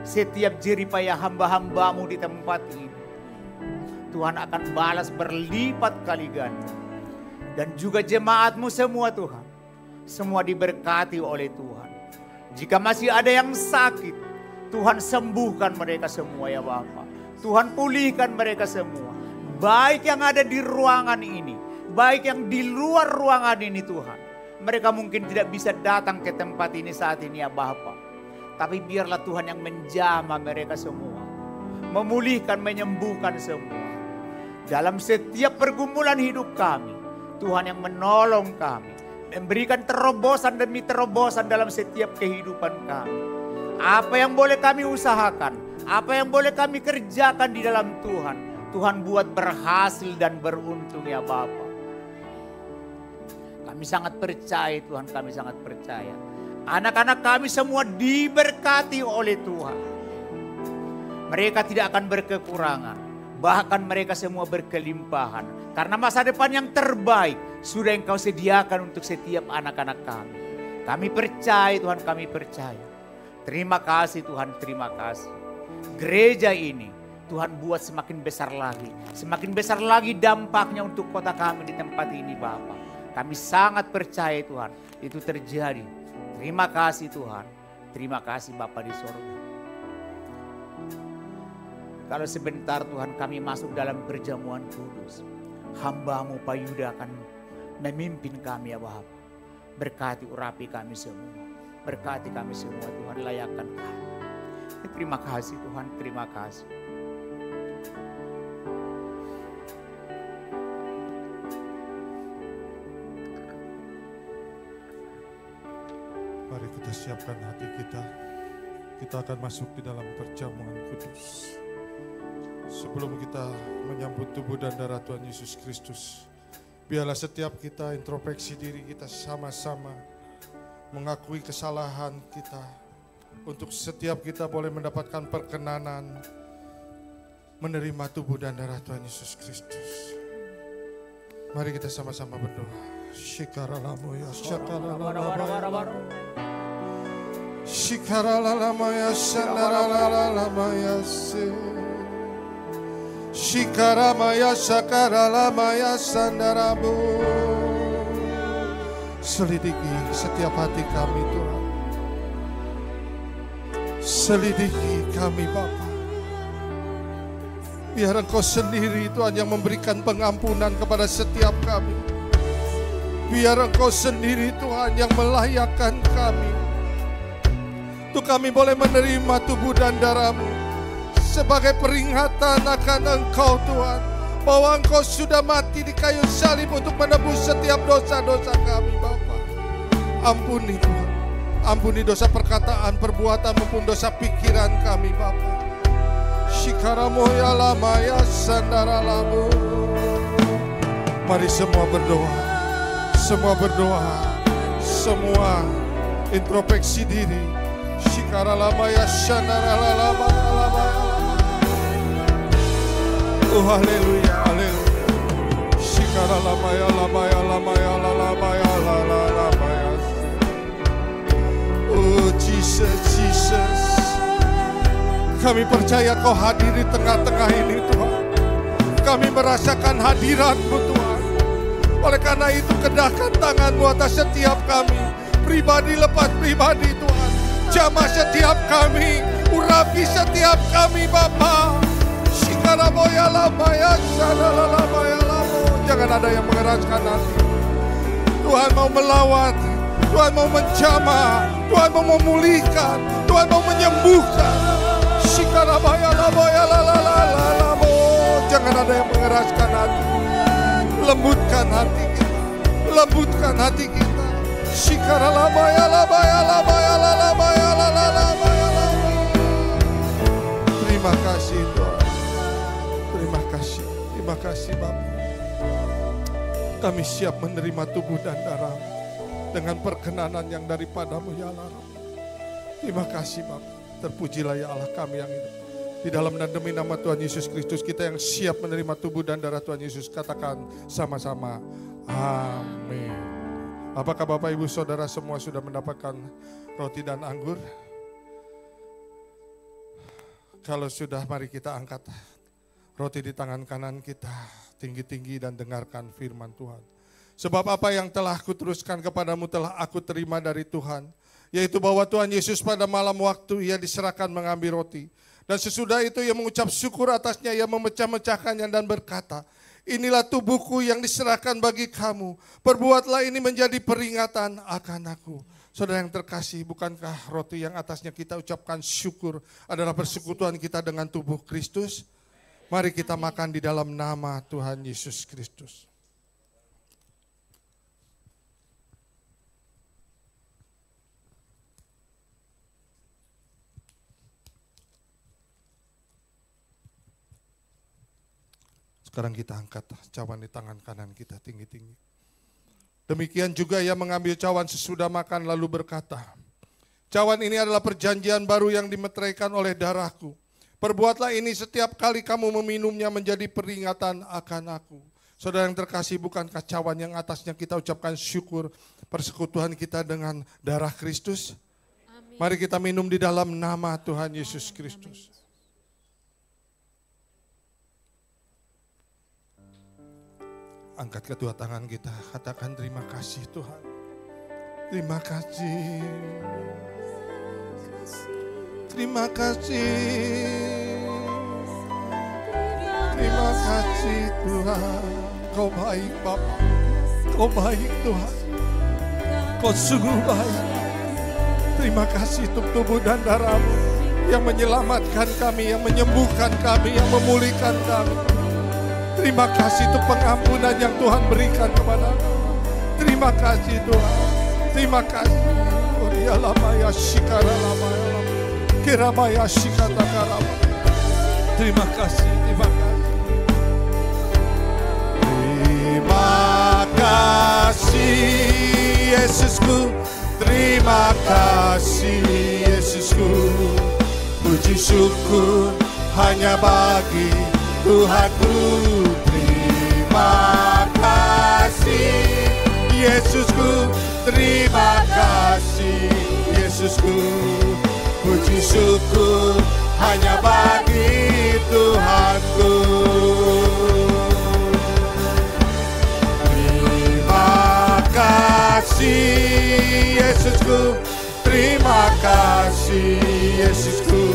Setiap jeripaya hamba-hamba-Mu di tempat ini, Tuhan akan balas berlipat kali ganda. Dan juga jemaat-Mu semua Tuhan. Semua diberkati oleh Tuhan. Jika masih ada yang sakit, Tuhan sembuhkan mereka semua ya Bapa. Tuhan pulihkan mereka semua. Baik yang ada di ruangan ini, baik yang di luar ruangan ini Tuhan. Mereka mungkin tidak bisa datang ke tempat ini saat ini ya Bapa. Tapi biarlah Tuhan yang menjamah mereka semua. Memulihkan, menyembuhkan semua. Dalam setiap pergumulan hidup kami, Tuhan yang menolong kami. Memberikan terobosan demi terobosan dalam setiap kehidupan kami. Apa yang boleh kami usahakan, apa yang boleh kami kerjakan di dalam Tuhan, Tuhan buat berhasil dan beruntung ya Bapa. Kami sangat percaya Tuhan, kami sangat percaya. Anak-anak kami semua diberkati oleh Tuhan. Mereka tidak akan berkekurangan. Bahkan mereka semua berkelimpahan. Karena masa depan yang terbaik sudah Engkau sediakan untuk setiap anak-anak kami. Kami percaya Tuhan, kami percaya. Terima kasih Tuhan, terima kasih. Gereja ini Tuhan buat semakin besar lagi. Semakin besar lagi dampaknya untuk kota kami di tempat ini Bapa. Kami sangat percaya Tuhan, itu terjadi. Terima kasih Tuhan. Terima kasih Bapa di sorga. Kalau sebentar Tuhan kami masuk dalam perjamuan kudus. Hamba-Mu Pak Yuda akan memimpin kami ya Bapa. Berkati urapi kami semua. Berkati kami semua Tuhan, layakkan kami. Terima kasih Tuhan, terima kasih. Mari kita siapkan hati kita. Kita akan masuk di dalam perjamuan kudus. Sebelum kita menyambut tubuh dan darah Tuhan Yesus Kristus, biarlah setiap kita introspeksi diri kita sama-sama mengakui kesalahan kita. Untuk setiap kita boleh mendapatkan perkenanan menerima tubuh dan darah Tuhan Yesus Kristus. Mari kita sama-sama berdoa. Shikaralamoya shakaralamaya Shikaralalamaya shanaralamaya se Shikaramaya shakaralamaya sandarabu. Selidiki setiap hati kami Tuhan. Selidiki kami Bapa. Biar Engkau sendiri Tuhan yang memberikan pengampunan kepada setiap kami. Biar Engkau sendiri Tuhan yang melayakkan kami. Untuk kami boleh menerima tubuh dan darah-Mu sebagai peringatan akan Engkau Tuhan. Bahwa Engkau sudah mati di kayu salib untuk menebus setiap dosa-dosa kami Bapa. Ampuni Tuhan. Ampuni dosa perkataan, perbuatan maupun dosa pikiran kami Bapa. Shikaramoya lamaya sandaralamu. Mari semua berdoa. Semua berdoa. Semua introspeksi diri. Shikaralamaya sandaralalamaya. Oh haleluya, haleluya. Shikaralamaya lamaya lamaya lamaya lamaya. Oh Jesus, Jesus. Kami percaya Kau hadir di tengah-tengah ini Tuhan. Kami merasakan hadirat-Mu Tuhan. Oleh karena itu kedahkan tangan-Mu atas setiap kami. Pribadi lepas pribadi Tuhan. Jamah setiap kami. Urapi setiap kami Bapa. Shikaramoya lamaya shalalalabaya lamo. Jangan ada yang mengeraskan hati. Tuhan mau melawat. Tuhan mau menjamah. Tuhan mau memulihkan. Tuhan mau menyembuhkan. Shikaramoya lamaya lalalalalalamo. Jangan ada yang mengeraskan hati. Lembutkan hati kita. Lembutkan hati kita. Shikaralamaya lamaya lamaya lalamaya lalamaya. Terima kasih Tuhan. Terima kasih. Terima kasih Bapa. Kami siap menerima tubuh dan darah dengan perkenanan yang daripada-Mu ya Allah. Terima kasih Bapa. Terpujilah ya Allah kami yang hidup. Di dalam dan demi nama Tuhan Yesus Kristus, kita yang siap menerima tubuh dan darah Tuhan Yesus, katakan sama-sama, amin. Apakah Bapak Ibu Saudara semua sudah mendapatkan roti dan anggur? Kalau sudah, mari kita angkat roti di tangan kanan kita tinggi-tinggi dan dengarkan firman Tuhan. Sebab apa yang telah kuteruskan kepadamu telah aku terima dari Tuhan, yaitu bahwa Tuhan Yesus pada malam waktu ia diserahkan mengambil roti. Dan sesudah itu ia mengucap syukur atasnya, ia memecah-mecahkannya dan berkata, inilah tubuhku yang diserahkan bagi kamu. Perbuatlah ini menjadi peringatan akan aku. Saudara yang terkasih, bukankah roti yang atasnya kita ucapkan syukur adalah persekutuan kita dengan tubuh Kristus? Mari kita makan di dalam nama Tuhan Yesus Kristus. Sekarang kita angkat cawan di tangan kanan kita tinggi-tinggi. Demikian juga ia mengambil cawan sesudah makan lalu berkata, cawan ini adalah perjanjian baru yang dimeteraikan oleh darahku. Perbuatlah ini setiap kali kamu meminumnya menjadi peringatan akan aku. Saudara yang terkasih, bukankah cawan yang atasnya kita ucapkan syukur persekutuan kita dengan darah Kristus? Amin. Mari kita minum di dalam nama Tuhan Yesus Kristus. Angkat kedua tangan kita, katakan terima kasih Tuhan. Terima kasih. Terima kasih. Terima kasih Tuhan. Kau baik Bapa. Kau baik Tuhan. Kau sungguh baik. Terima kasih untuk tubuh dan darah-Mu yang menyelamatkan kami, yang menyembuhkan kami, yang memulihkan kami. Terima kasih untuk pengampunan yang Tuhan berikan kepada kami. Terima kasih Tuhan. Terima kasih. Terima kasih. Terima kasih. Terima kasih Yesusku. Terima kasih Yesusku. Puji syukur hanya bagi Tuhanku. Terima kasih Yesusku. Terima kasih Yesusku. Puji syukur hanya bagi Tuhanku. Terima kasih Yesusku. Terima kasih Yesusku.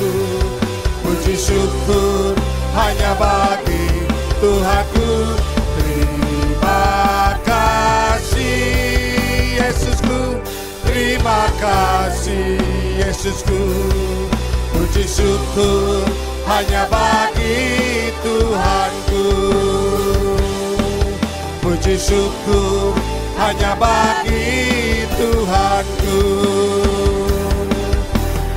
Puji syukur hanya bagi Tuhanku. Terima kasih Yesusku. Terima kasih Yesusku. Puji syukur hanya bagi Tuhanku. Puji syukur hanya bagi Tuhanku.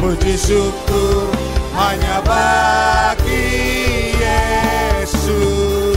Puji syukur hanya bagi Yesus.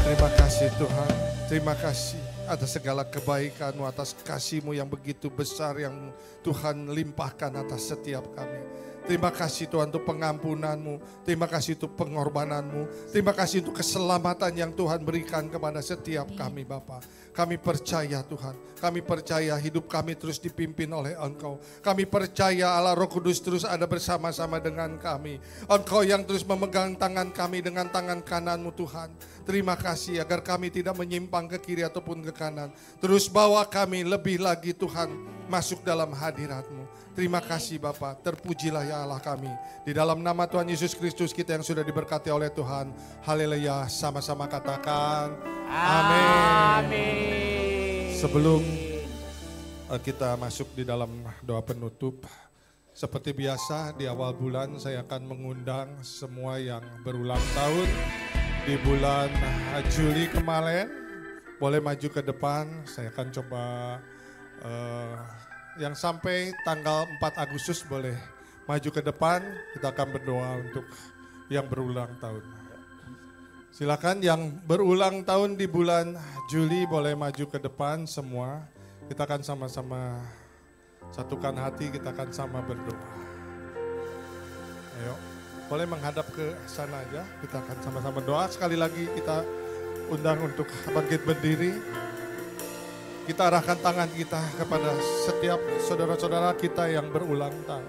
Terima kasih Tuhan. Terima kasih atas segala kebaikan-Mu, atas kasih-Mu yang begitu besar yang Tuhan limpahkan atas setiap kami. Terima kasih Tuhan untuk pengampunan-Mu. Terima kasih untuk pengorbanan-Mu. Terima kasih untuk keselamatan yang Tuhan berikan kepada setiap kami Bapa. Kami percaya Tuhan. Kami percaya hidup kami terus dipimpin oleh Engkau. Kami percaya Allah Roh Kudus terus ada bersama-sama dengan kami. Engkau yang terus memegang tangan kami dengan tangan kanan-Mu Tuhan. Terima kasih agar kami tidak menyimpang ke kiri ataupun ke kanan. Terus bawa kami lebih lagi Tuhan masuk dalam hadirat-Mu. Terima kasih Bapa, terpujilah ya Allah kami. Di dalam nama Tuhan Yesus Kristus kita yang sudah diberkati oleh Tuhan. Haleluya, sama-sama katakan amin. Sebelum kita masuk di dalam doa penutup, seperti biasa di awal bulan saya akan mengundang semua yang berulang tahun di bulan Juli kemarin. Boleh maju ke depan, saya akan coba yang sampai tanggal 4 Agustus boleh maju ke depan, kita akan berdoa untuk yang berulang tahun. Silakan yang berulang tahun di bulan Juli boleh maju ke depan semua. Kita akan sama-sama satukan hati, kita akan sama berdoa. Ayo, boleh menghadap ke sana aja, kita akan sama-sama doa. Sekali lagi kita undang untuk bangkit berdiri. Kita arahkan tangan kita kepada setiap saudara-saudara kita yang berulang tahun.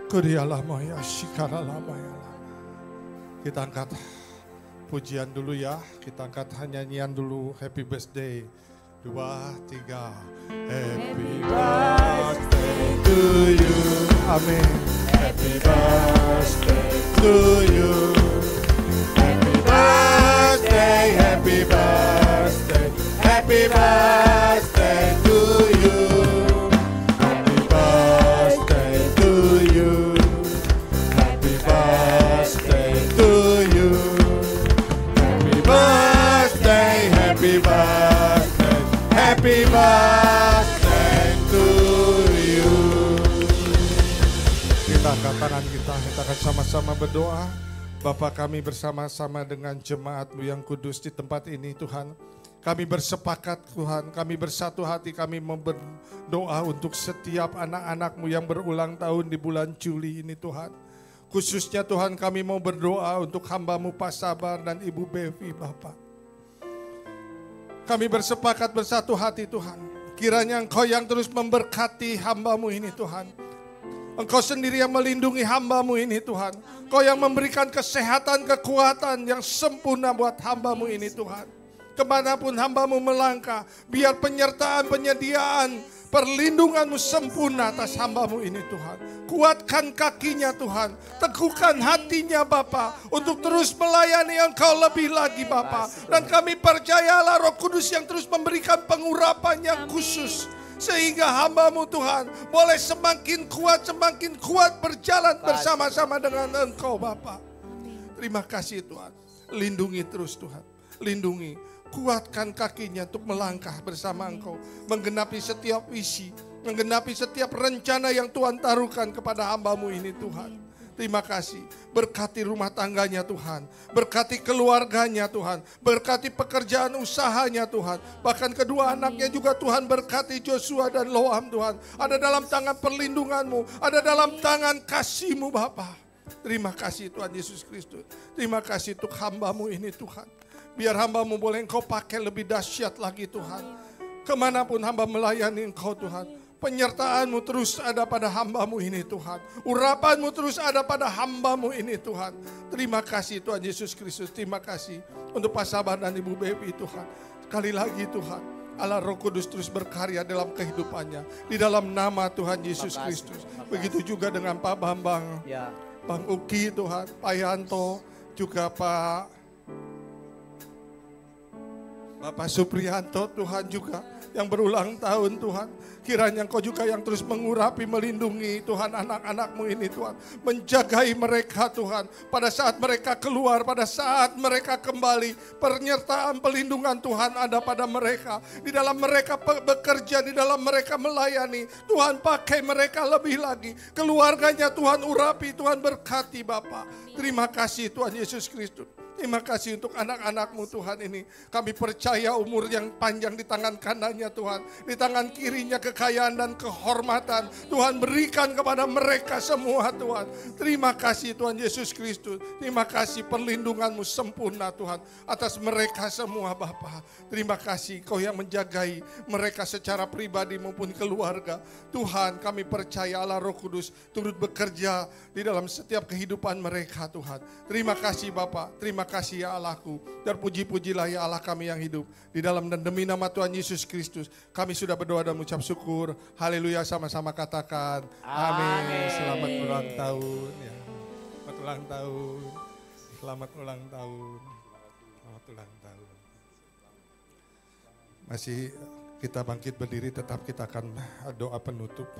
Kurialamaya shikaralamaya. Kita angkat pujian dulu ya. Kita angkat nyanyian dulu. Happy birthday. 2, 3. Happy birthday to you. Amin. Happy birthday to you. Happy birthday, happy birthday, happy birthday to you. Happy birthday to you. Happy birthday to you. Happy birthday, happy birthday, happy birthday to you. Kita angkat tangan kita akan sama-sama berdoa. Bapa, kami bersama-sama dengan jemaat-Mu yang kudus di tempat ini Tuhan. Kami bersepakat Tuhan, kami bersatu hati, kami berdoa untuk setiap anak-anak-Mu yang berulang tahun di bulan Juli ini Tuhan. Khususnya Tuhan kami mau berdoa untuk hamba-Mu Pak Sabar dan Ibu Bevi Bapak. Kami bersepakat bersatu hati Tuhan. Kiranya Engkau yang terus memberkati hamba-Mu ini Tuhan. Engkau sendiri yang melindungi hamba-Mu ini Tuhan. Engkau yang memberikan kesehatan, kekuatan yang sempurna buat hamba-Mu ini Tuhan. Kemanapun hamba-Mu melangkah, biar penyertaan, penyediaan, perlindungan-Mu sempurna atas hamba-Mu ini Tuhan. Kuatkan kakinya Tuhan, teguhkan hatinya Bapa untuk terus melayani Engkau lebih lagi Bapa. Dan kami percayalah Roh Kudus yang terus memberikan pengurapan yang khusus. Sehingga hamba-Mu Tuhan boleh semakin kuat berjalan bersama-sama dengan Engkau Bapa. Terima kasih Tuhan. Lindungi terus Tuhan. Lindungi. Kuatkan kakinya untuk melangkah bersama Engkau. Menggenapi setiap visi. Menggenapi setiap rencana yang Tuhan taruhkan kepada hamba-Mu ini Tuhan. Terima kasih. Berkati rumah tangganya Tuhan. Berkati keluarganya Tuhan. Berkati pekerjaan usahanya Tuhan. Bahkan kedua anaknya juga Tuhan berkati, Joshua dan Loam Tuhan. Ada dalam tangan perlindungan-Mu. Ada dalam tangan kasih-Mu Bapa. Terima kasih Tuhan Yesus Kristus. Terima kasih untuk hamba-Mu ini Tuhan. Biar hamba-Mu boleh Engkau pakai lebih dahsyat lagi Tuhan. Kemanapun hamba melayani Engkau Tuhan. Penyertaan-Mu terus ada pada hamba-Mu ini Tuhan. Urapan-Mu terus ada pada hamba-Mu ini Tuhan. Terima kasih Tuhan Yesus Kristus. Terima kasih untuk Pak Sabar dan Ibu Bevi Tuhan. Sekali lagi Tuhan, Allah Roh Kudus terus berkarya dalam kehidupannya. Di dalam nama Tuhan Yesus Kristus. Begitu juga dengan Pak Bambang, Bang Uki Tuhan, Pak Yanto, juga Bapak Supriyanto Tuhan juga yang berulang tahun Tuhan. Kiranya Engkau juga yang terus mengurapi, melindungi Tuhan anak-anak-Mu ini Tuhan. Menjagai mereka Tuhan. Pada saat mereka keluar, pada saat mereka kembali. Penyertaan, pelindungan Tuhan ada pada mereka. Di dalam mereka bekerja, di dalam mereka melayani. Tuhan pakai mereka lebih lagi. Keluarganya Tuhan urapi, Tuhan berkati Bapa. Terima kasih Tuhan Yesus Kristus. Terima kasih untuk anak-anak-Mu Tuhan ini. Kami percaya umur yang panjang di tangan kanannya Tuhan. Di tangan kirinya kekayaan dan kehormatan. Tuhan berikan kepada mereka semua Tuhan. Terima kasih Tuhan Yesus Kristus. Terima kasih perlindungan-Mu sempurna Tuhan. Atas mereka semua Bapa. Terima kasih Kau yang menjagai mereka secara pribadi maupun keluarga. Tuhan kami percaya Allah Roh Kudus turut bekerja di dalam setiap kehidupan mereka Tuhan. Terima kasih Bapa. Terima kasih ya Allahku. Dan puji-pujilah ya Allah kami yang hidup. Di dalam dan demi nama Tuhan Yesus Kristus. Kami sudah berdoa dan mengucap syukur. Haleluya, sama-sama katakan. Amin. Selamat ulang tahun. Ya. Selamat ulang tahun. Selamat ulang tahun. Selamat ulang tahun. Masih kita bangkit berdiri, tetap kita akan doa penutup.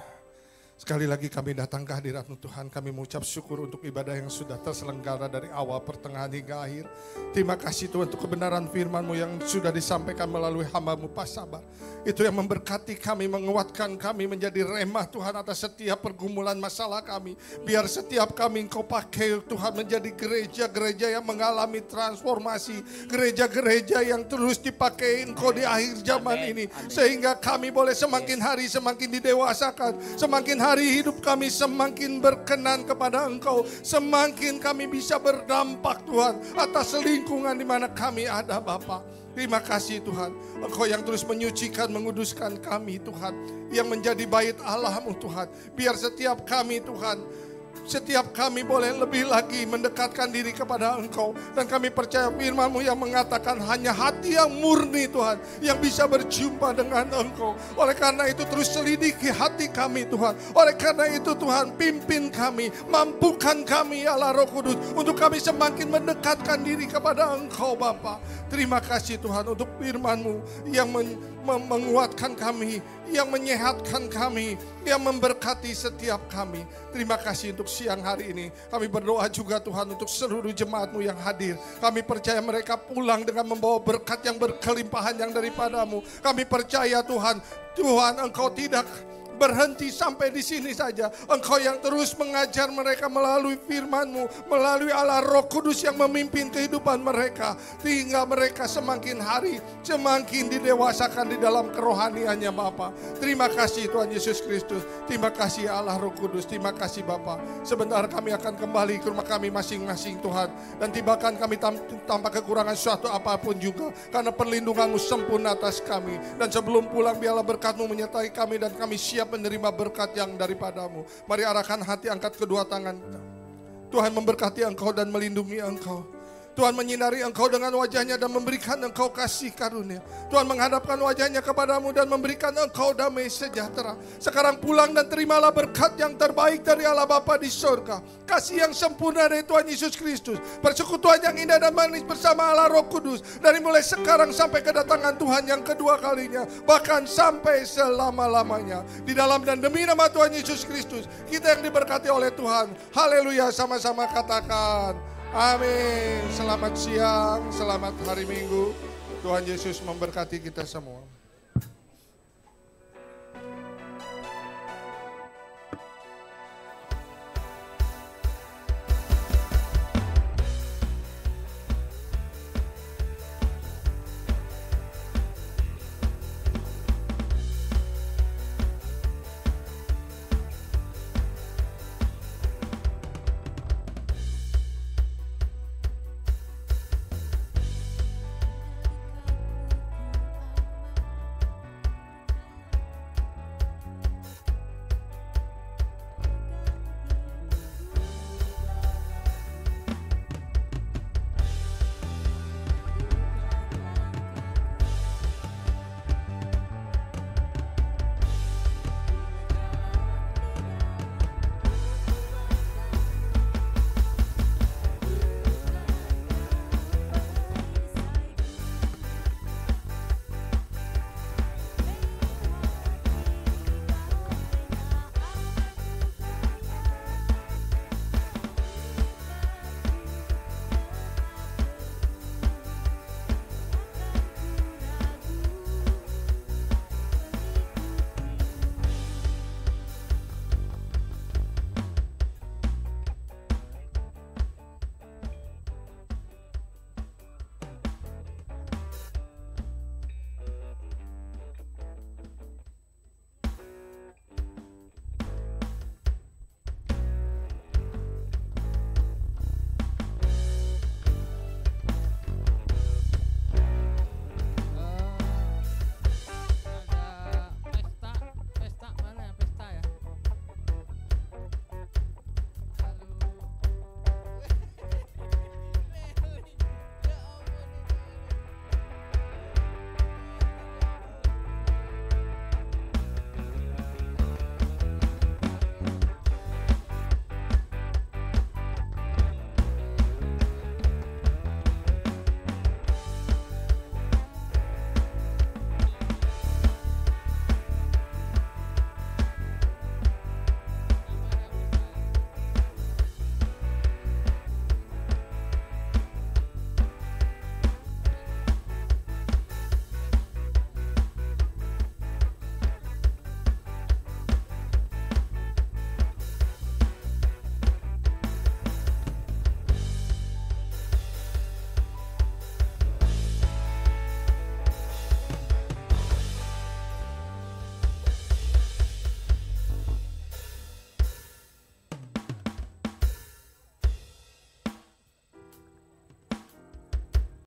Sekali lagi kami datang ke hadirat-Mu Tuhan, kami mengucap syukur untuk ibadah yang sudah terselenggara dari awal, pertengahan hingga akhir. Terima kasih Tuhan untuk kebenaran firman-Mu yang sudah disampaikan melalui hamba-Mu Pak Sabar. Itu yang memberkati kami, menguatkan kami menjadi remah Tuhan atas setiap pergumulan masalah kami. Biar setiap kami Engkau pakai Tuhan menjadi gereja-gereja yang mengalami transformasi. Gereja-gereja yang terus dipakai Engkau di akhir zaman ini. Sehingga kami boleh semakin hari semakin didewasakan. Semakin hari hidup kami semakin berkenan kepada Engkau. Semakin kami bisa berdampak Tuhan atas lingkungan di mana kami ada Bapa. Terima kasih Tuhan, Engkau yang terus menyucikan, menguduskan kami Tuhan, yang menjadi bait Allah-Mu Tuhan. Biar setiap kami Tuhan, setiap kami boleh lebih lagi mendekatkan diri kepada Engkau. Dan kami percaya firman-Mu yang mengatakan hanya hati yang murni Tuhan yang bisa berjumpa dengan Engkau. Oleh karena itu terus selidiki hati kami Tuhan. Oleh karena itu Tuhan pimpin kami, mampukan kami Allah Roh Kudus untuk kami semakin mendekatkan diri kepada Engkau Bapa. Terima kasih Tuhan untuk firman-Mu yang menguatkan kami, yang menyehatkan kami, yang memberkati setiap kami. Terima kasih untuk siang hari ini. Kami berdoa juga Tuhan untuk seluruh jemaat-Mu yang hadir. Kami percaya mereka pulang dengan membawa berkat yang berkelimpahan yang daripada-Mu. Kami percaya Tuhan, Engkau tidak berhenti sampai di sini saja. Engkau yang terus mengajar mereka melalui firman-Mu, melalui Allah Roh Kudus yang memimpin kehidupan mereka. Sehingga mereka semakin hari, semakin didewasakan di dalam kerohaniannya Bapa. Terima kasih Tuhan Yesus Kristus. Terima kasih Allah Roh Kudus. Terima kasih Bapa. Sebentar kami akan kembali ke rumah kami masing-masing Tuhan. Dan tibakan kami tanpa kekurangan suatu apapun juga. Karena perlindungan-Mu sempurna atas kami. Dan sebelum pulang biarlah berkat-Mu menyertai kami dan kami siap menerima berkat yang daripada-Mu. Mari arahkan hati, angkat kedua tangan. Tuhan memberkati engkau dan melindungi engkau. Tuhan menyinari engkau dengan wajahnya dan memberikan engkau kasih karunia. Tuhan menghadapkan wajahnya kepadamu dan memberikan engkau damai sejahtera. Sekarang pulang dan terimalah berkat yang terbaik dari Allah Bapa di surga. Kasih yang sempurna dari Tuhan Yesus Kristus. Persekutuan yang indah dan manis bersama Allah Roh Kudus. Dari mulai sekarang sampai kedatangan Tuhan yang kedua kalinya. Bahkan sampai selama-lamanya. Di dalam dan demi nama Tuhan Yesus Kristus. Kita yang diberkati oleh Tuhan. Haleluya, sama-sama katakan. Amin. Selamat siang, selamat hari Minggu. Tuhan Yesus memberkati kita semua.